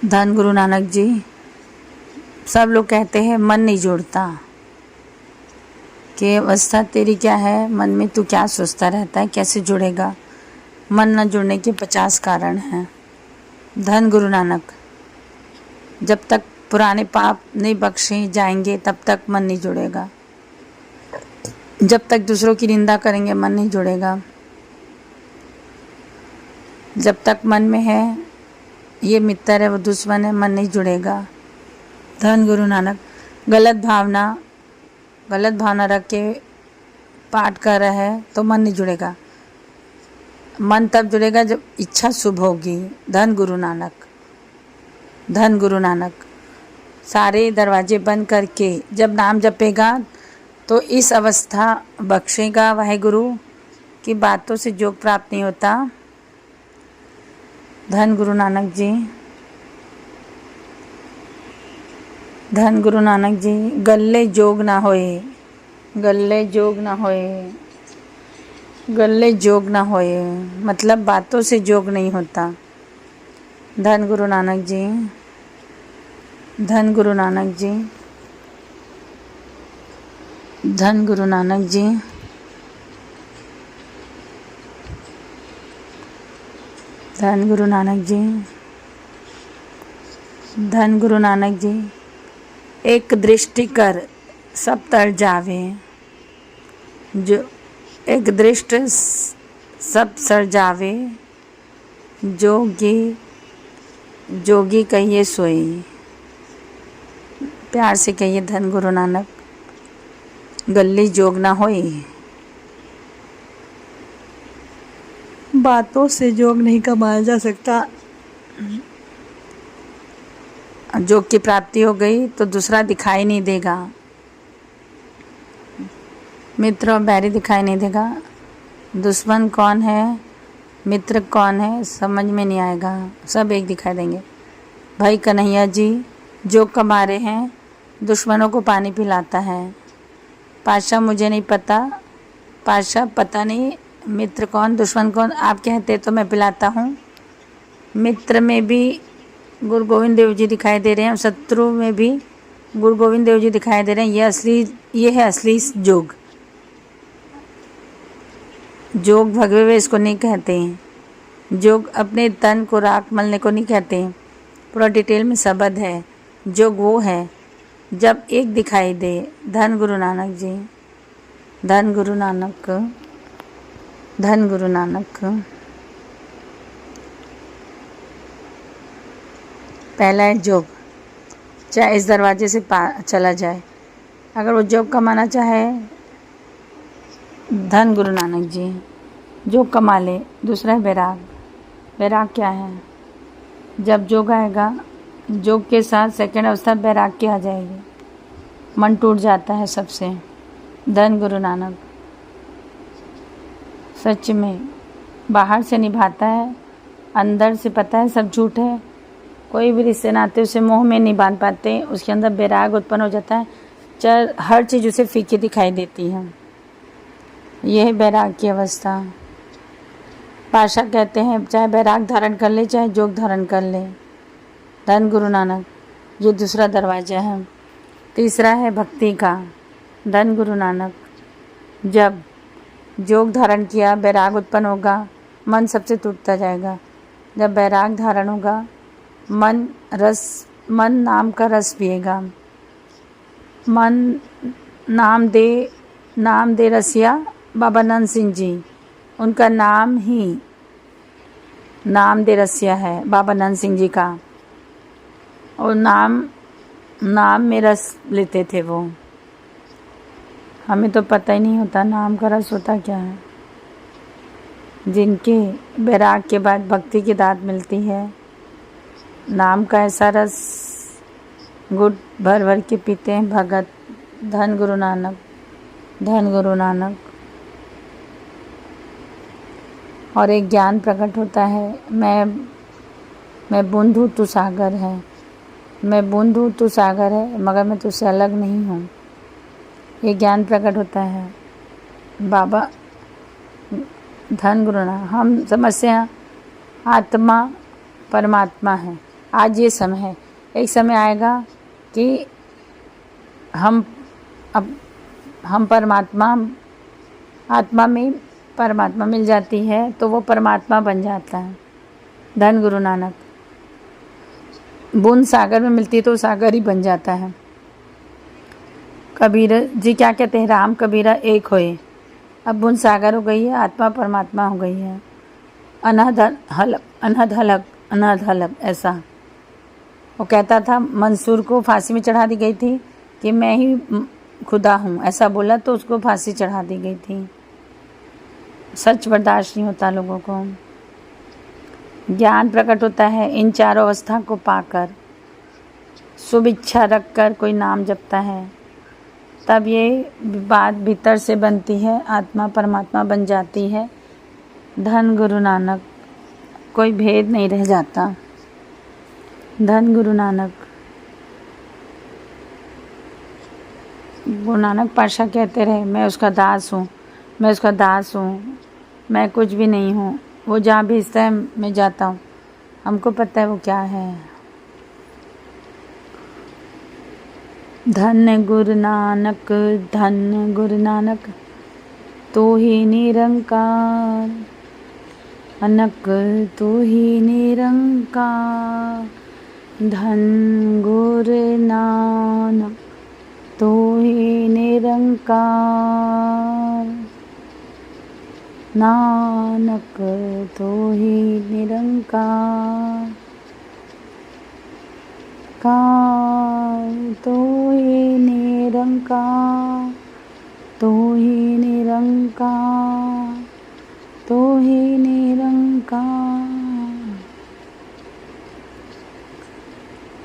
धन गुरु नानक जी। सब लोग कहते हैं मन नहीं जुड़ता, कि अवस्था तेरी क्या है, मन में तू क्या सोचता रहता है, कैसे जुड़ेगा। मन न जुड़ने के 50 कारण हैं। धन गुरु नानक। जब तक पुराने पाप नहीं बख्शे जाएंगे तब तक मन नहीं जुड़ेगा। जब तक दूसरों की निंदा करेंगे मन नहीं जुड़ेगा। जब तक मन में है ये मित्र है वो दुश्मन है, मन नहीं जुड़ेगा। धन गुरु नानक। गलत भावना रख के पाठ कर रहा है तो मन नहीं जुड़ेगा। मन तब जुड़ेगा जब इच्छा शुभ होगी। धन गुरु नानक। सारे दरवाजे बंद करके जब नाम जपेगा तो इस अवस्था बख्शेगा वाहेगुरु की बातों से योग प्राप्त नहीं होता। धन गुरु नानक जी। धन गुरु नानक जी। गल्ले जोग ना होए मतलब बातों से जोग नहीं होता। धन गुरु नानक जी। धन गुरु नानक जी। धन गुरु नानक जी। धन गुरु नानक जी। धन गुरु नानक जी। एक दृष्टि कर सब तर जावे, जो एक दृष्ट सब सर जावे, जोगी कहिए सोई। प्यार से कहिए धन गुरु नानक। गल्ली जोग ना होई। बातों से जोग नहीं कमाया जा सकता। जोग की प्राप्ति हो गई तो दूसरा दिखाई नहीं देगा। मित्र और बैरी दिखाई नहीं देगा। दुश्मन कौन है, मित्र कौन है, समझ में नहीं आएगा। सब एक दिखाई देंगे। भाई कन्हैया जी जोग कमा रहे हैं, दुश्मनों को पानी पिलाता है। पातशाह मुझे नहीं पता, पातशाह पता नहीं मित्र कौन दुश्मन कौन, आप कहते तो मैं पिलाता हूँ। मित्र में भी गुरु गोविंद देव जी दिखाई दे रहे हैं और शत्रु में भी गुरु गोविंद देव जी दिखाई दे रहे हैं। ये है असली जोग। जोग भगवे हुए इसको नहीं कहते हैं। जोग अपने तन को राख मलने को नहीं कहते हैं। पूरा डिटेल में शब्द है। जोग वो है जब एक दिखाई दे। धन गुरु नानक जी। धन गुरु नानक। धन गुरु नानक। पहला है जोग, चाहे इस दरवाजे से चला जाए। अगर वो जोग कमाना चाहे, धन गुरु नानक जी, जोग कमा ले। दूसरा है वैराग। वैराग क्या है? जब जोग आएगा, जोग के साथ सेकंड अवस्था वैराग की आ जाएगी। मन टूट जाता है सबसे। धन गुरु नानक। सच में बाहर से निभाता है, अंदर से पता है सब झूठ है। कोई भी रिश्ते नाते उसे मोह में नहीं बांध पाते। उसके अंदर वैराग उत्पन्न हो जाता है। हर चीज़ उसे फीकी दिखाई देती है। यह है वैराग की अवस्था। पातशाह कहते हैं चाहे वैराग धारण कर ले, चाहे जोग धारण कर ले। धन गुरु नानक। ये दूसरा दरवाजा है। तीसरा है भक्ति का। धन गुरु नानक। जब जोग धारण किया, वैराग उत्पन्न होगा, मन सबसे टूटता जाएगा। जब वैराग धारण होगा, मन नाम का रस पिएगा। मन नाम दे रसिया बाबा नंद सिंह जी। उनका नाम ही नाम दे रसिया है बाबा नंद सिंह जी का। और नाम में रस लेते थे वो। हमें तो पता ही नहीं होता नाम का रस होता क्या है। जिनके वैराग के बाद भक्ति की दात मिलती है, नाम का ऐसा रस गुट भर भर के पीते हैं भगत। धन गुरु नानक। धन गुरु नानक। और एक ज्ञान प्रकट होता है। मैं बूंद हूँ तू सागर है। मैं बूंद हूँ तू सागर है, मगर मैं तुझसे अलग नहीं हूँ। ये ज्ञान प्रकट होता है। बाबा धन गुरु नानक। हम समझते हैं आत्मा परमात्मा है। आज ये समय है, एक समय आएगा कि हम परमात्मा, आत्मा में परमात्मा मिल जाती है तो वो परमात्मा बन जाता है। धन गुरु नानक। बूंद सागर में मिलती है तो सागर ही बन जाता है। कबीर जी क्या कहते हैं? राम कबीरा एक होए। अब बूंद सागर हो गई है, आत्मा परमात्मा हो गई है। अनहद हलक ऐसा वो कहता था। मंसूर को फांसी में चढ़ा दी गई थी कि मैं ही खुदा हूँ, ऐसा बोला तो उसको फांसी चढ़ा दी गई थी। सच बर्दाश्त नहीं होता लोगों को। ज्ञान प्रकट होता है इन चारों अवस्था को पाकर। शुभ इच्छा रखकर कोई नाम जपता है, तब ये बात भीतर से बनती है, आत्मा परमात्मा बन जाती है। धन गुरु नानक, कोई भेद नहीं रह जाता। धन गुरु नानक। गुरु नानक पातशाह कहते रहे, मैं उसका दास हूँ, मैं उसका दास हूँ, मैं कुछ भी नहीं हूँ। वो जहाँ भेजता है मैं जाता हूँ। हमको पता है वो क्या है। धन गुरु नानक, धन गुरु नानक, तू ही निरंकार, अनक तू ही निरंकार। धन गुरु नानक, तू ही निरंकार, नानक तू ही निरंकार, तू ही निरंकार, तू ही निरंकार, तू ही निरंकार।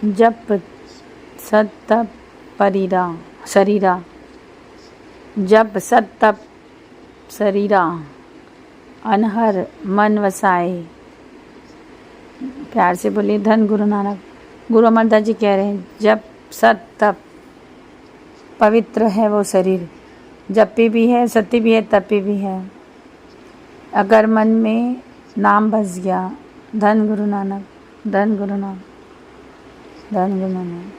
जप सत तप परीरा शरीरा, जप सत तप शरीरा, अनहर मन वसाए। प्यार से बोलिए धन गुरु नानक। गुरु अमरदास जी कह रहे हैं, जप सत तप, पवित्र है वो शरीर, जपी भी है, सती भी है, तपी भी है। अगर मन में नाम बस गया, धन गुरु नानक, धन गुरु नानक, धन गुरु नानक।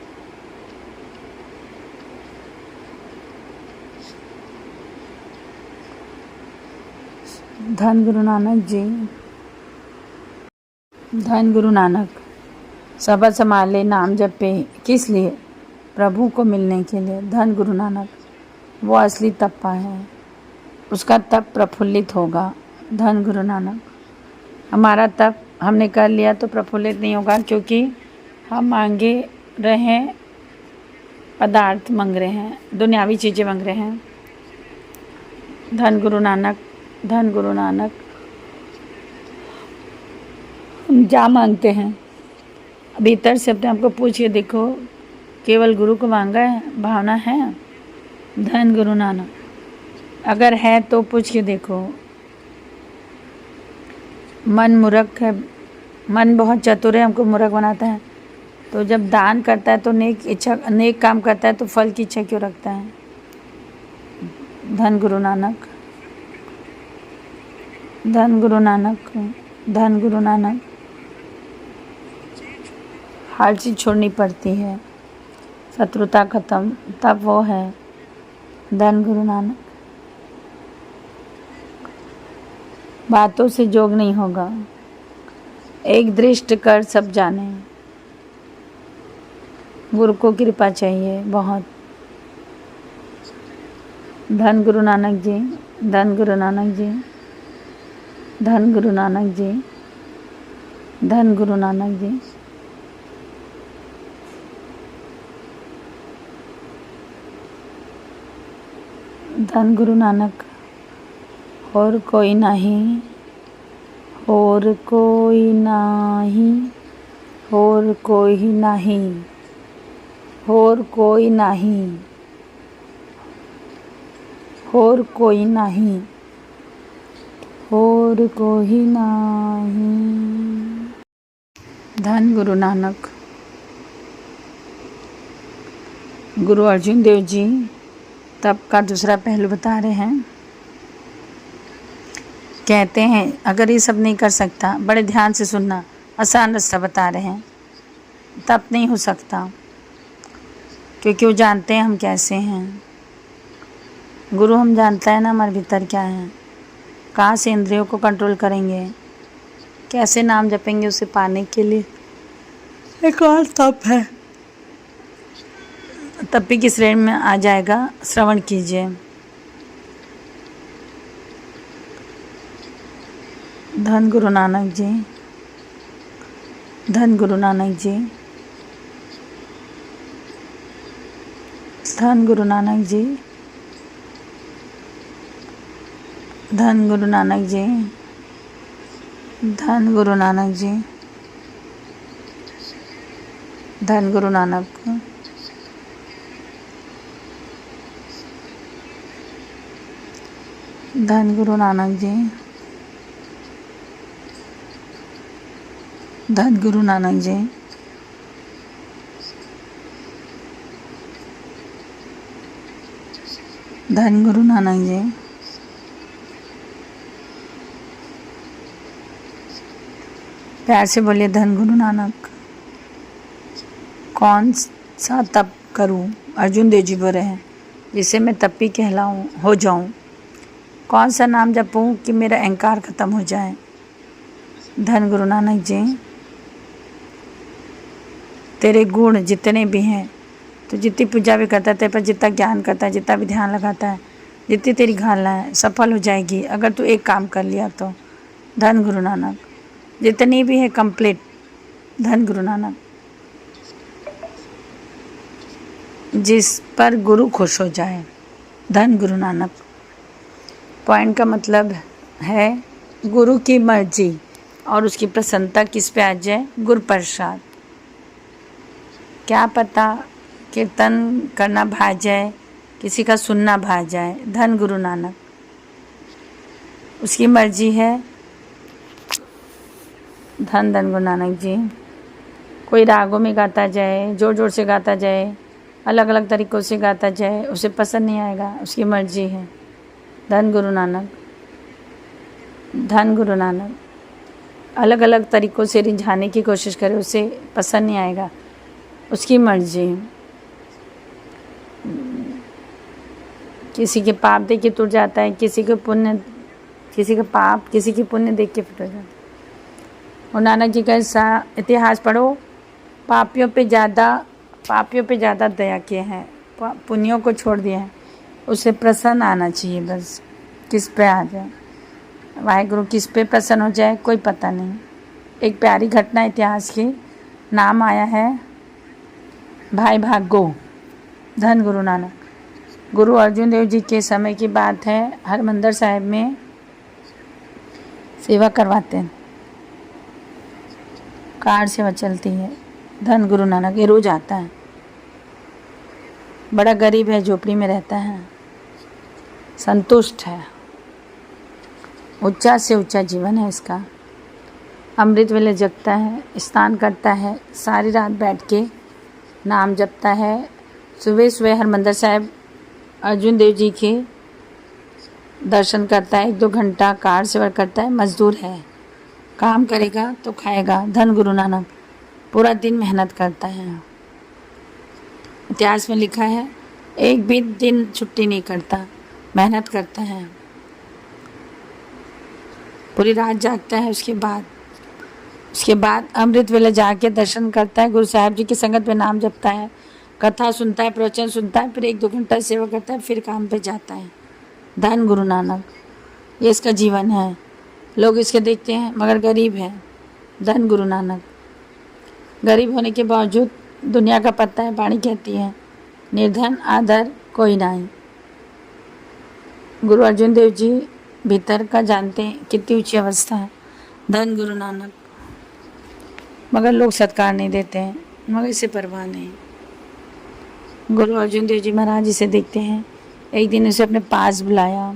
धन गुरु नानक जी, धन गुरु नानक। शब्द संभाले, नाम जपे, किस लिए? प्रभु को मिलने के लिए। धन गुरु नानक, वो असली तप्पा है, उसका तप प्रफुल्लित होगा। धन गुरु नानक। हमारा तप हमने कर लिया तो प्रफुल्लित नहीं होगा, क्योंकि हम मांगे रहे, पदार्थ मांग रहे हैं, दुनियावी चीज़ें मांग रहे हैं। धन गुरु नानक, धन गुरु नानक। हम क्या मांगते हैं? भीतर से अपने आप को पूछिए, देखो केवल गुरु को मांगा है, भावना है? धन गुरु नानक। अगर है तो पूछ के देखो। मन मूर्ख है, मन बहुत चतुर है, हमको मूर्ख बनाता है। तो जब दान करता है तो नेक काम करता है तो फल की इच्छा क्यों रखता है? धन गुरु नानक, धन गुरु नानक, धन गुरु नानक। हर चीज़ छोड़नी पड़ती है, शत्रुता खत्म, तब वो है। धन गुरु नानक। बातों से जोग नहीं होगा, एक दृष्ट कर सब जाने। गुरु को कृपा चाहिए बहुत। धन गुरु नानक जी, धन गुरु नानक जी, धन गुरु नानक जी, धन गुरु नानक जी। धन गुरु नानक। और कोई नहीं, और कोई नहीं, और कोई नहीं, और कोई नहीं, और कोई नहीं, और कोई नहीं। धन गुरु नानक। गुरु अर्जुन देव जी तप का दूसरा पहलू बता रहे हैं। कहते हैं अगर ये सब नहीं कर सकता, बड़े ध्यान से सुनना, आसान रास्ता बता रहे हैं। तप नहीं हो सकता, क्योंकि वो जानते हैं हम कैसे हैं। गुरु हम जानता है ना हमारे भीतर क्या है, कहाँ से इंद्रियों को कंट्रोल करेंगे, कैसे नाम जपेंगे उसे पाने के लिए। एक और तप है, तपी की श्रेणी में आ जाएगा, श्रवण कीजिए। धन गुरु नानक जी, धन गुरु नानक जी। धन गुरु नानक जी, धन गुरु नानक जी, धन गुरु नानक जी, धन गुरु नानक, धन गुरु नानक जी, धन गुरु नानक जी, धन गुरु नानक जी, प्यार से बोलिए धन गुरु नानक। कौन सा तप करूं, अर्जुन देव जी बोल रहे हैं, जिसे मैं तपी कहलाऊं, हो जाऊं। कौन सा नाम जपूं कि मेरा अहंकार खत्म हो जाए। धन गुरु नानक जी, तेरे गुण जितने भी हैं, तो जितनी पूजा भी करता है, तेरे पर जितना ज्ञान करता है, जितना भी ध्यान लगाता है, जितनी तेरी घालना है सफल हो जाएगी अगर तू एक काम कर लिया तो। धन गुरु नानक, जितनी भी है कंप्लीट। धन गुरु नानक, जिस पर गुरु खुश हो जाए। धन गुरु नानक। पॉइंट का मतलब है गुरु की मर्जी और उसकी प्रसन्नता किस पे आ जाए, गुरु प्रसाद। क्या पता कीर्तन करना भा जाए, किसी का सुनना भा जाए। धन गुरु नानक, उसकी मर्जी है। धन धन गुरु नानक जी। कोई रागों में गाता जाए, जोर जोर से गाता जाए, अलग अलग तरीक़ों से गाता जाए, उसे पसंद नहीं आएगा, उसकी मर्जी है। धन गुरु नानक, धन गुरु नानक। अलग अलग तरीक़ों से रिझाने की कोशिश करे, उसे पसंद नहीं आएगा, उसकी मर्जी। किसी के पाप देख के टूट जाता है, किसी के पुण्य, किसी के पाप, किसी की पुण्य देख के टूट जाता है। और नानक जी का ऐसा इतिहास पढ़ो, पापियों पे ज़्यादा दया किए हैं, पुण्यों को छोड़ दिया है। उसे प्रसन्न आना चाहिए, बस किस पे आ जाए, वाहिगुरु किस पे प्रसन्न हो जाए कोई पता नहीं। एक प्यारी घटना इतिहास की, नाम आया है भाई भागो। धन गुरु नानक। गुरु अर्जुन देव जी के समय की बात है, हरमंदिर साहिब में सेवा करवाते हैं, कार सेवा चलती है। धन गुरु नानक, ये रोज आता है। बड़ा गरीब है, झोपड़ी में रहता है, संतुष्ट है, ऊंचा से ऊंचा जीवन है इसका। अमृत वेले जगता है, स्नान करता है, सारी रात बैठ के नाम जपता है। सुबह सुबह हरमंदिर साहिब अर्जुन देव जी के दर्शन करता है, 1-2 घंटा कार सेवा करता है। मजदूर है, काम करेगा तो खाएगा। धन गुरु नानक, पूरा दिन मेहनत करता है। इतिहास में लिखा है, एक भी दिन छुट्टी नहीं करता, मेहनत करता है, पूरी रात जागता है। उसके बाद अमृत वेले जाके दर्शन करता है, गुरु साहिब जी की संगत में नाम जपता है, कथा सुनता है, प्रवचन सुनता है, फिर 1-2 घंटा सेवा करता है, फिर काम पे जाता है। धन गुरु नानक, ये इसका जीवन है। लोग इसके देखते हैं मगर गरीब है। धन गुरु नानक। गरीब होने के बावजूद दुनिया का पता है, वाणी कहती है, निर्धन आदर कोई नहीं। गुरु अर्जुन देव जी भीतर का जानते हैं कितनी ऊंची अवस्था है। धन गुरु नानक। मगर लोग सत्कार नहीं देते हैं, मगर इसे परवाह नहीं। गुरु अर्जुन देव जी महाराज इसे देखते हैं। एक दिन उसे अपने पास बुलाया,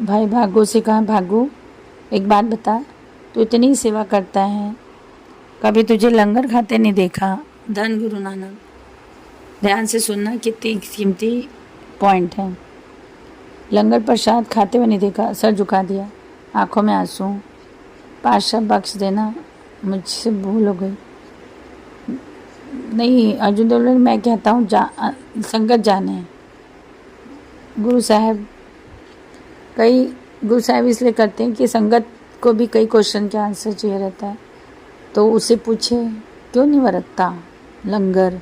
भाई भागो से कहा, भागो एक बात बता, तू इतनी सेवा करता है, कभी तुझे लंगर खाते नहीं देखा। धन गुरु नानक। ध्यान से सुनना, कितनी कीमती पॉइंट है। लंगर प्रसाद खाते हुए नहीं देखा, सर झुका दिया, आंखों में आंसू। पातशाह बख्श देना, मुझसे भूल हो गई। नहीं अर्जुन देव, मैं कहता हूँ संगत जाने। गुरु साहब इसलिए करते हैं कि संगत को भी कई क्वेश्चन के आंसर चाहिए रहता है, तो उससे पूछे क्यों नहीं बरतता लंगर।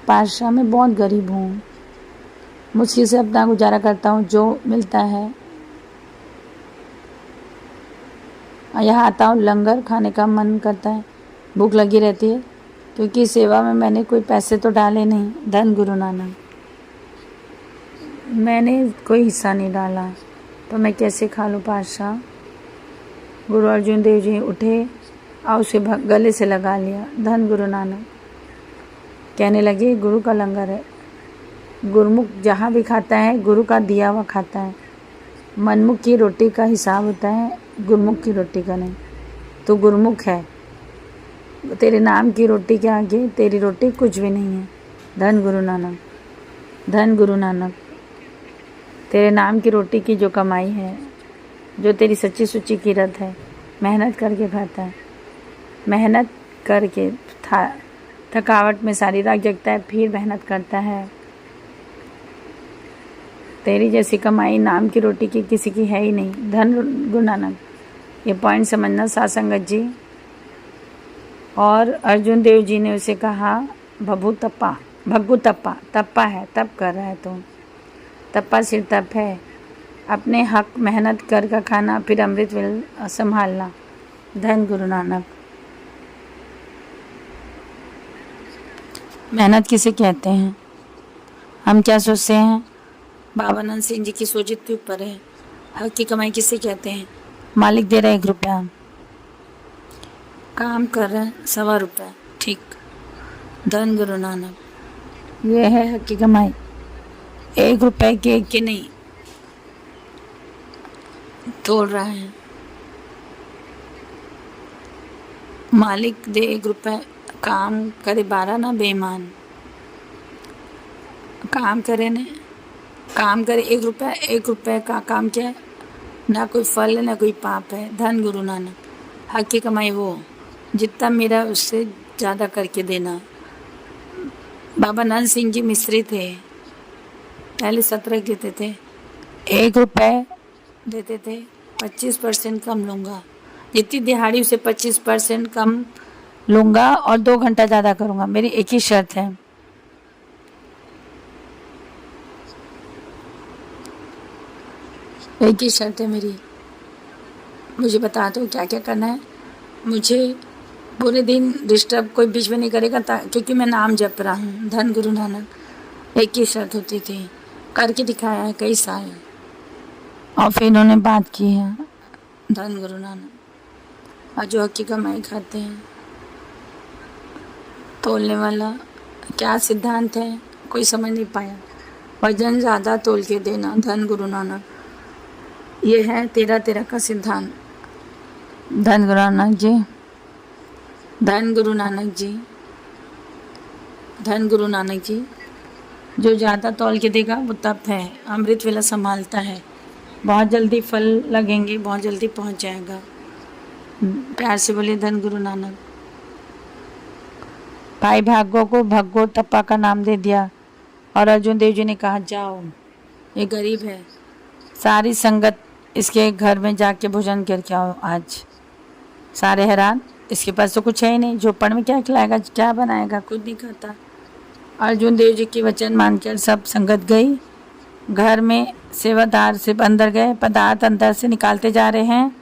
पातशाह में बहुत गरीब हूँ, मुश्किल से अपना गुजारा करता हूँ, जो मिलता है यहाँ आता हूँ, लंगर खाने का मन करता है, भूख लगी रहती है, क्योंकि सेवा में मैंने कोई पैसे तो डाले नहीं। धन गुरु नानक, मैंने कोई हिस्सा नहीं डाला तो मैं कैसे खा लूँ पातशाह। गुरु अर्जुन देव जी उठे और उसे गले से लगा लिया। धन गुरु नानक, कहने लगे गुरु का लंगर है, गुरुमुख जहाँ भी खाता है गुरु का दिया हुआ खाता है। मनमुख की रोटी का हिसाब होता है, गुरुमुख की रोटी का नहीं। तो गुरुमुख है, तेरे नाम की रोटी के आगे तेरी रोटी कुछ भी नहीं है। धन गुरु नानक, धन गुरु नानक, तेरे नाम की रोटी की जो कमाई है, जो तेरी सच्ची सुच्ची किरत है, मेहनत करके खाता है, मेहनत करके थकावट में सारी रात जगता है, फिर मेहनत करता है। तेरी जैसी कमाई नाम की रोटी की किसी की है ही नहीं। धन गुरु नानक, ये पॉइंट समझना साथ संगत जी। और अर्जुन देव जी ने उसे कहा भभू तप्पा, भग्गू तप्पा, तप्पा है, तप कर रहा है तो तप्पा सिर तप है। अपने हक मेहनत कर का खाना, फिर अमृत वेल संभालना। धन गुरु नानक, मेहनत किसे कहते हैं? हम क्या सोचते हैं? बाबा नंद सिंह जी की सोच इतने ऊपर है। हक की कमाई किसे कहते हैं? मालिक दे रहा है 1 रुपया, काम कर रहा है 1.25 रुपया, ठीक। धन गुरु नानक, ये है हक की कमाई। 1 रुपये के नहीं तोड़ रहा है। मालिक दे 1 रुपये, काम करे 12 ना बेईमान। काम करे ने, काम करे 1 रुपया, 1 रुपये का काम क्या है? ना कोई फल है ना कोई पाप है। धन गुरु नानक, हक की कमाई वो जितना मेरा उससे ज़्यादा करके देना। बाबा नंद सिंह जी मिस्त्री थे, पहले 17 देते थे, 1 रुपये देते थे, 25% कम लूँगा। जितनी दिहाड़ी उसे 25% कम लूँगा और 2 घंटा ज़्यादा करूँगा। मेरी एक ही शर्त है, एक ही शर्त है मेरी। मुझे बता दो क्या क्या करना है। मुझे पूरे दिन डिस्टर्ब कोई बीच में नहीं करेगा, क्योंकि मैं नाम जप रहा हूँ। धन गुरु नानक, एक ही शर्त होती थी, करके दिखाया है कई साल, और फिर इन्होंने बात की है। धन गुरु नानक, और जो हक की कमाई खाते हैं, तोलने वाला क्या सिद्धांत है कोई समझ नहीं पाया। वजन ज़्यादा तोल के देना। धन गुरु नानक, ये है 13 का सिद्धांत। धन गुरु नानक जी, धन गुरु नानक जी, धन गुरु नानक जी। जो ज़्यादा तौल के देगा वो तप है, अमृत वेला संभालता है। बहुत जल्दी फल लगेंगे, बहुत जल्दी पहुंच जाएगा। प्यार से बोलिए धन गुरु नानक। भाई भागो को भगो तप्पा का नाम दे दिया, और अर्जुन देव जी ने कहा जाओ, ये गरीब है, सारी संगत इसके घर में जाके भोजन करके आओ। आज सारे हैरान, इसके पास तो कुछ है ही नहीं, झोपड़ में क्या खिलाएगा, क्या बनाएगा, खुद नहीं खाता। अर्जुन देव जी की वचन मानकर सब संगत गई। घर में सेवादार से अंदर गए, पदार्थ अंदर से निकालते जा रहे हैं।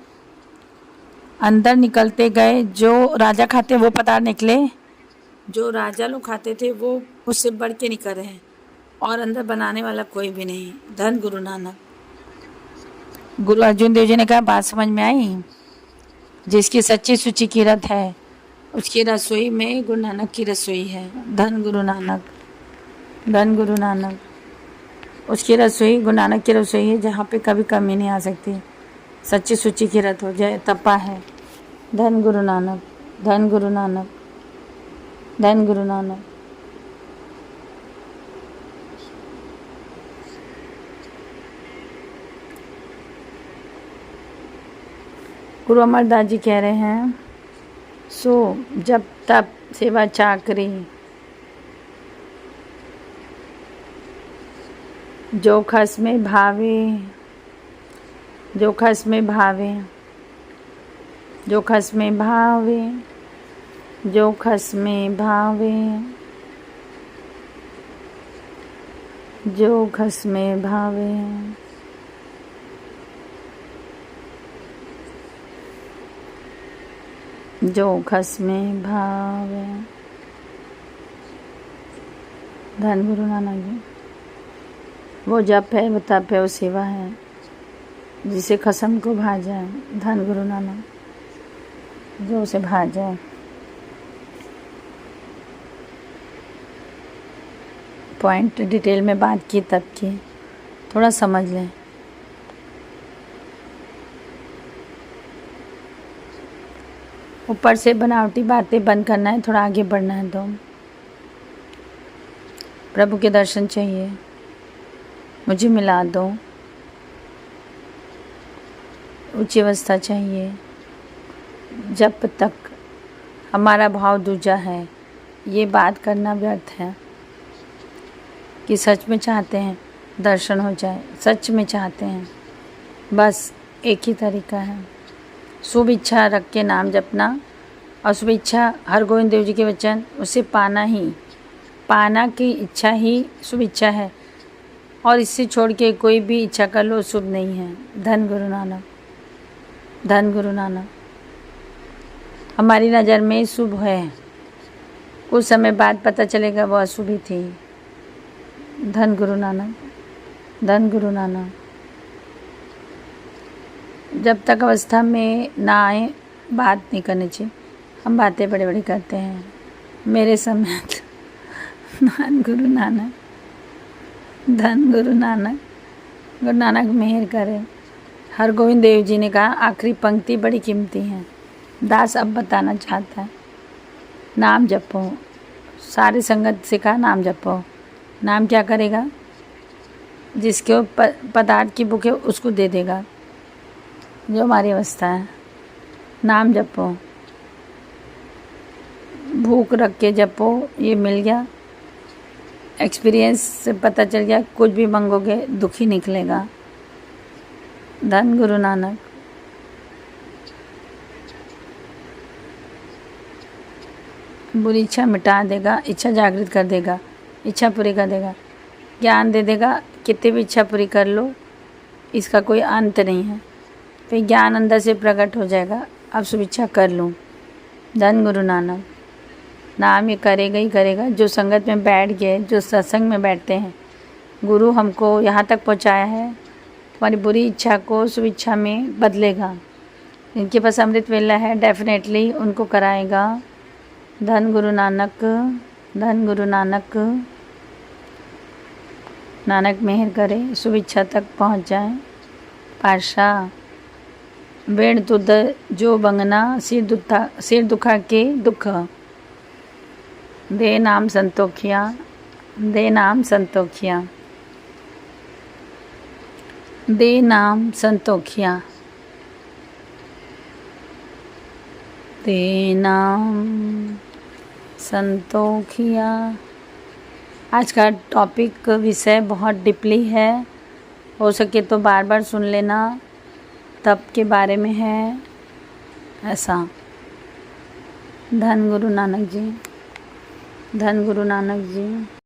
अंदर निकलते गए, जो राजा खाते वो पदार्थ निकले, जो राजा लोग खाते थे वो उससे बढ़ के निकल रहे हैं, और अंदर बनाने वाला कोई भी नहीं। धन गुरु नानक। गुरु अर्जुन देव जी ने कहा बात समझ में आई? जिसकी सच्ची सुची किरत है उसकी रसोई में गुरु नानक की रसोई है। धन गुरु नानक, धन गुरु नानक। उसकी रसोई गुरु नानक की रसोई है, जहाँ पे कभी कमी नहीं आ सकती। सच्ची सुची किरत हो जाए, तपा है। धन गुरु नानक, धन गुरु नानक, धन गुरु नानक। गुरु अमरदास जी कह रहे हैं, सो जब तब सेवा चाकरी, जो खस में भावे, जो खस में भावे, जो खस में भावे, जो खस में भावे, जो खस में भावे। जो खस में भावे। धन गुरु नानक जी। वो जप है, वो तप है, वो सेवा है, जिसे खसम को भा जाए। धन गुरु नानक, जो उसे भा जाए। पॉइंट डिटेल में बात की, तब की, थोड़ा समझ लें। ऊपर से बनावटी बातें बंद करना है, थोड़ा आगे बढ़ना है। तो प्रभु के दर्शन चाहिए, मुझे मिला दो, उच्च अवस्था चाहिए। जब तक हमारा भाव दूजा है, ये बात करना व्यर्थ है कि सच में चाहते हैं दर्शन हो जाए, सच में चाहते हैं। बस एक ही तरीका है, शुभ इच्छा रख के नाम जपना। और शुभ इच्छा हरगोविंद देव जी के वचन, उसे पाना की इच्छा ही शुभ इच्छा है। और इससे छोड़ के कोई भी इच्छा कर लो, शुभ नहीं है। धन गुरु नानक, धन गुरु नानक। हमारी नज़र में शुभ है, कुछ समय बाद पता चलेगा वो अशुभ ही थी। धन गुरु नानक, धन गुरु नानक। जब तक अवस्था में ना आए, बात नहीं करनी चाहिए। हम बातें बड़ी बड़ी करते हैं, मेरे समय। धन गुरु नानक, धन गुरु नानक। गुरु नानक मेहर करे। हरगोविंद देव जी ने कहा, आखिरी पंक्ति बड़ी कीमती है। दास अब बताना चाहता है, नाम जपो। सारी संगत से कहा, नाम जपो। नाम क्या करेगा? जिसके पदार्थ की भूख है उसको दे देगा, जो हमारी अवस्था है। नाम जपो, भूख रख के जपो। ये मिल गया, एक्सपीरियंस से पता चल गया, कुछ भी मांगोगे दुखी निकलेगा। धन गुरु नानक। बुरी इच्छा मिटा देगा, इच्छा जागृत कर देगा, इच्छा पूरी कर देगा, ज्ञान दे देगा। कितनी भी इच्छा पूरी कर लो, इसका कोई अंत नहीं है। फिर ज्ञान अंदर से प्रकट हो जाएगा, अब शुभ इच्छा कर लूँ। धन गुरु नानक। नाम ये करेगा ही करेगा। जो संगत में बैठ गए, जो सत्संग में बैठते हैं, गुरु हमको यहाँ तक पहुँचाया है, तुम्हारी बुरी इच्छा को शुभ इच्छा में बदलेगा। इनके पास अमृत वेला है, डेफिनेटली उनको कराएगा। धन गुरु नानक, धन गुरु नानक। नानक मेहर करे, शुभ इच्छा तक पहुँच जाए। पाशा वेण तुद जो बंगना, सिर दुखा के दुख। दे नाम संतोखिया, दे नाम संतोखिया, दे नाम संतोखिया, दे नाम संतोखिया। आज का टॉपिक विषय बहुत डीपली है, हो सके तो बार बार सुन लेना। तप के बारे में है ऐसा। धन गुरु नानक जी, धन गुरु नानक जी।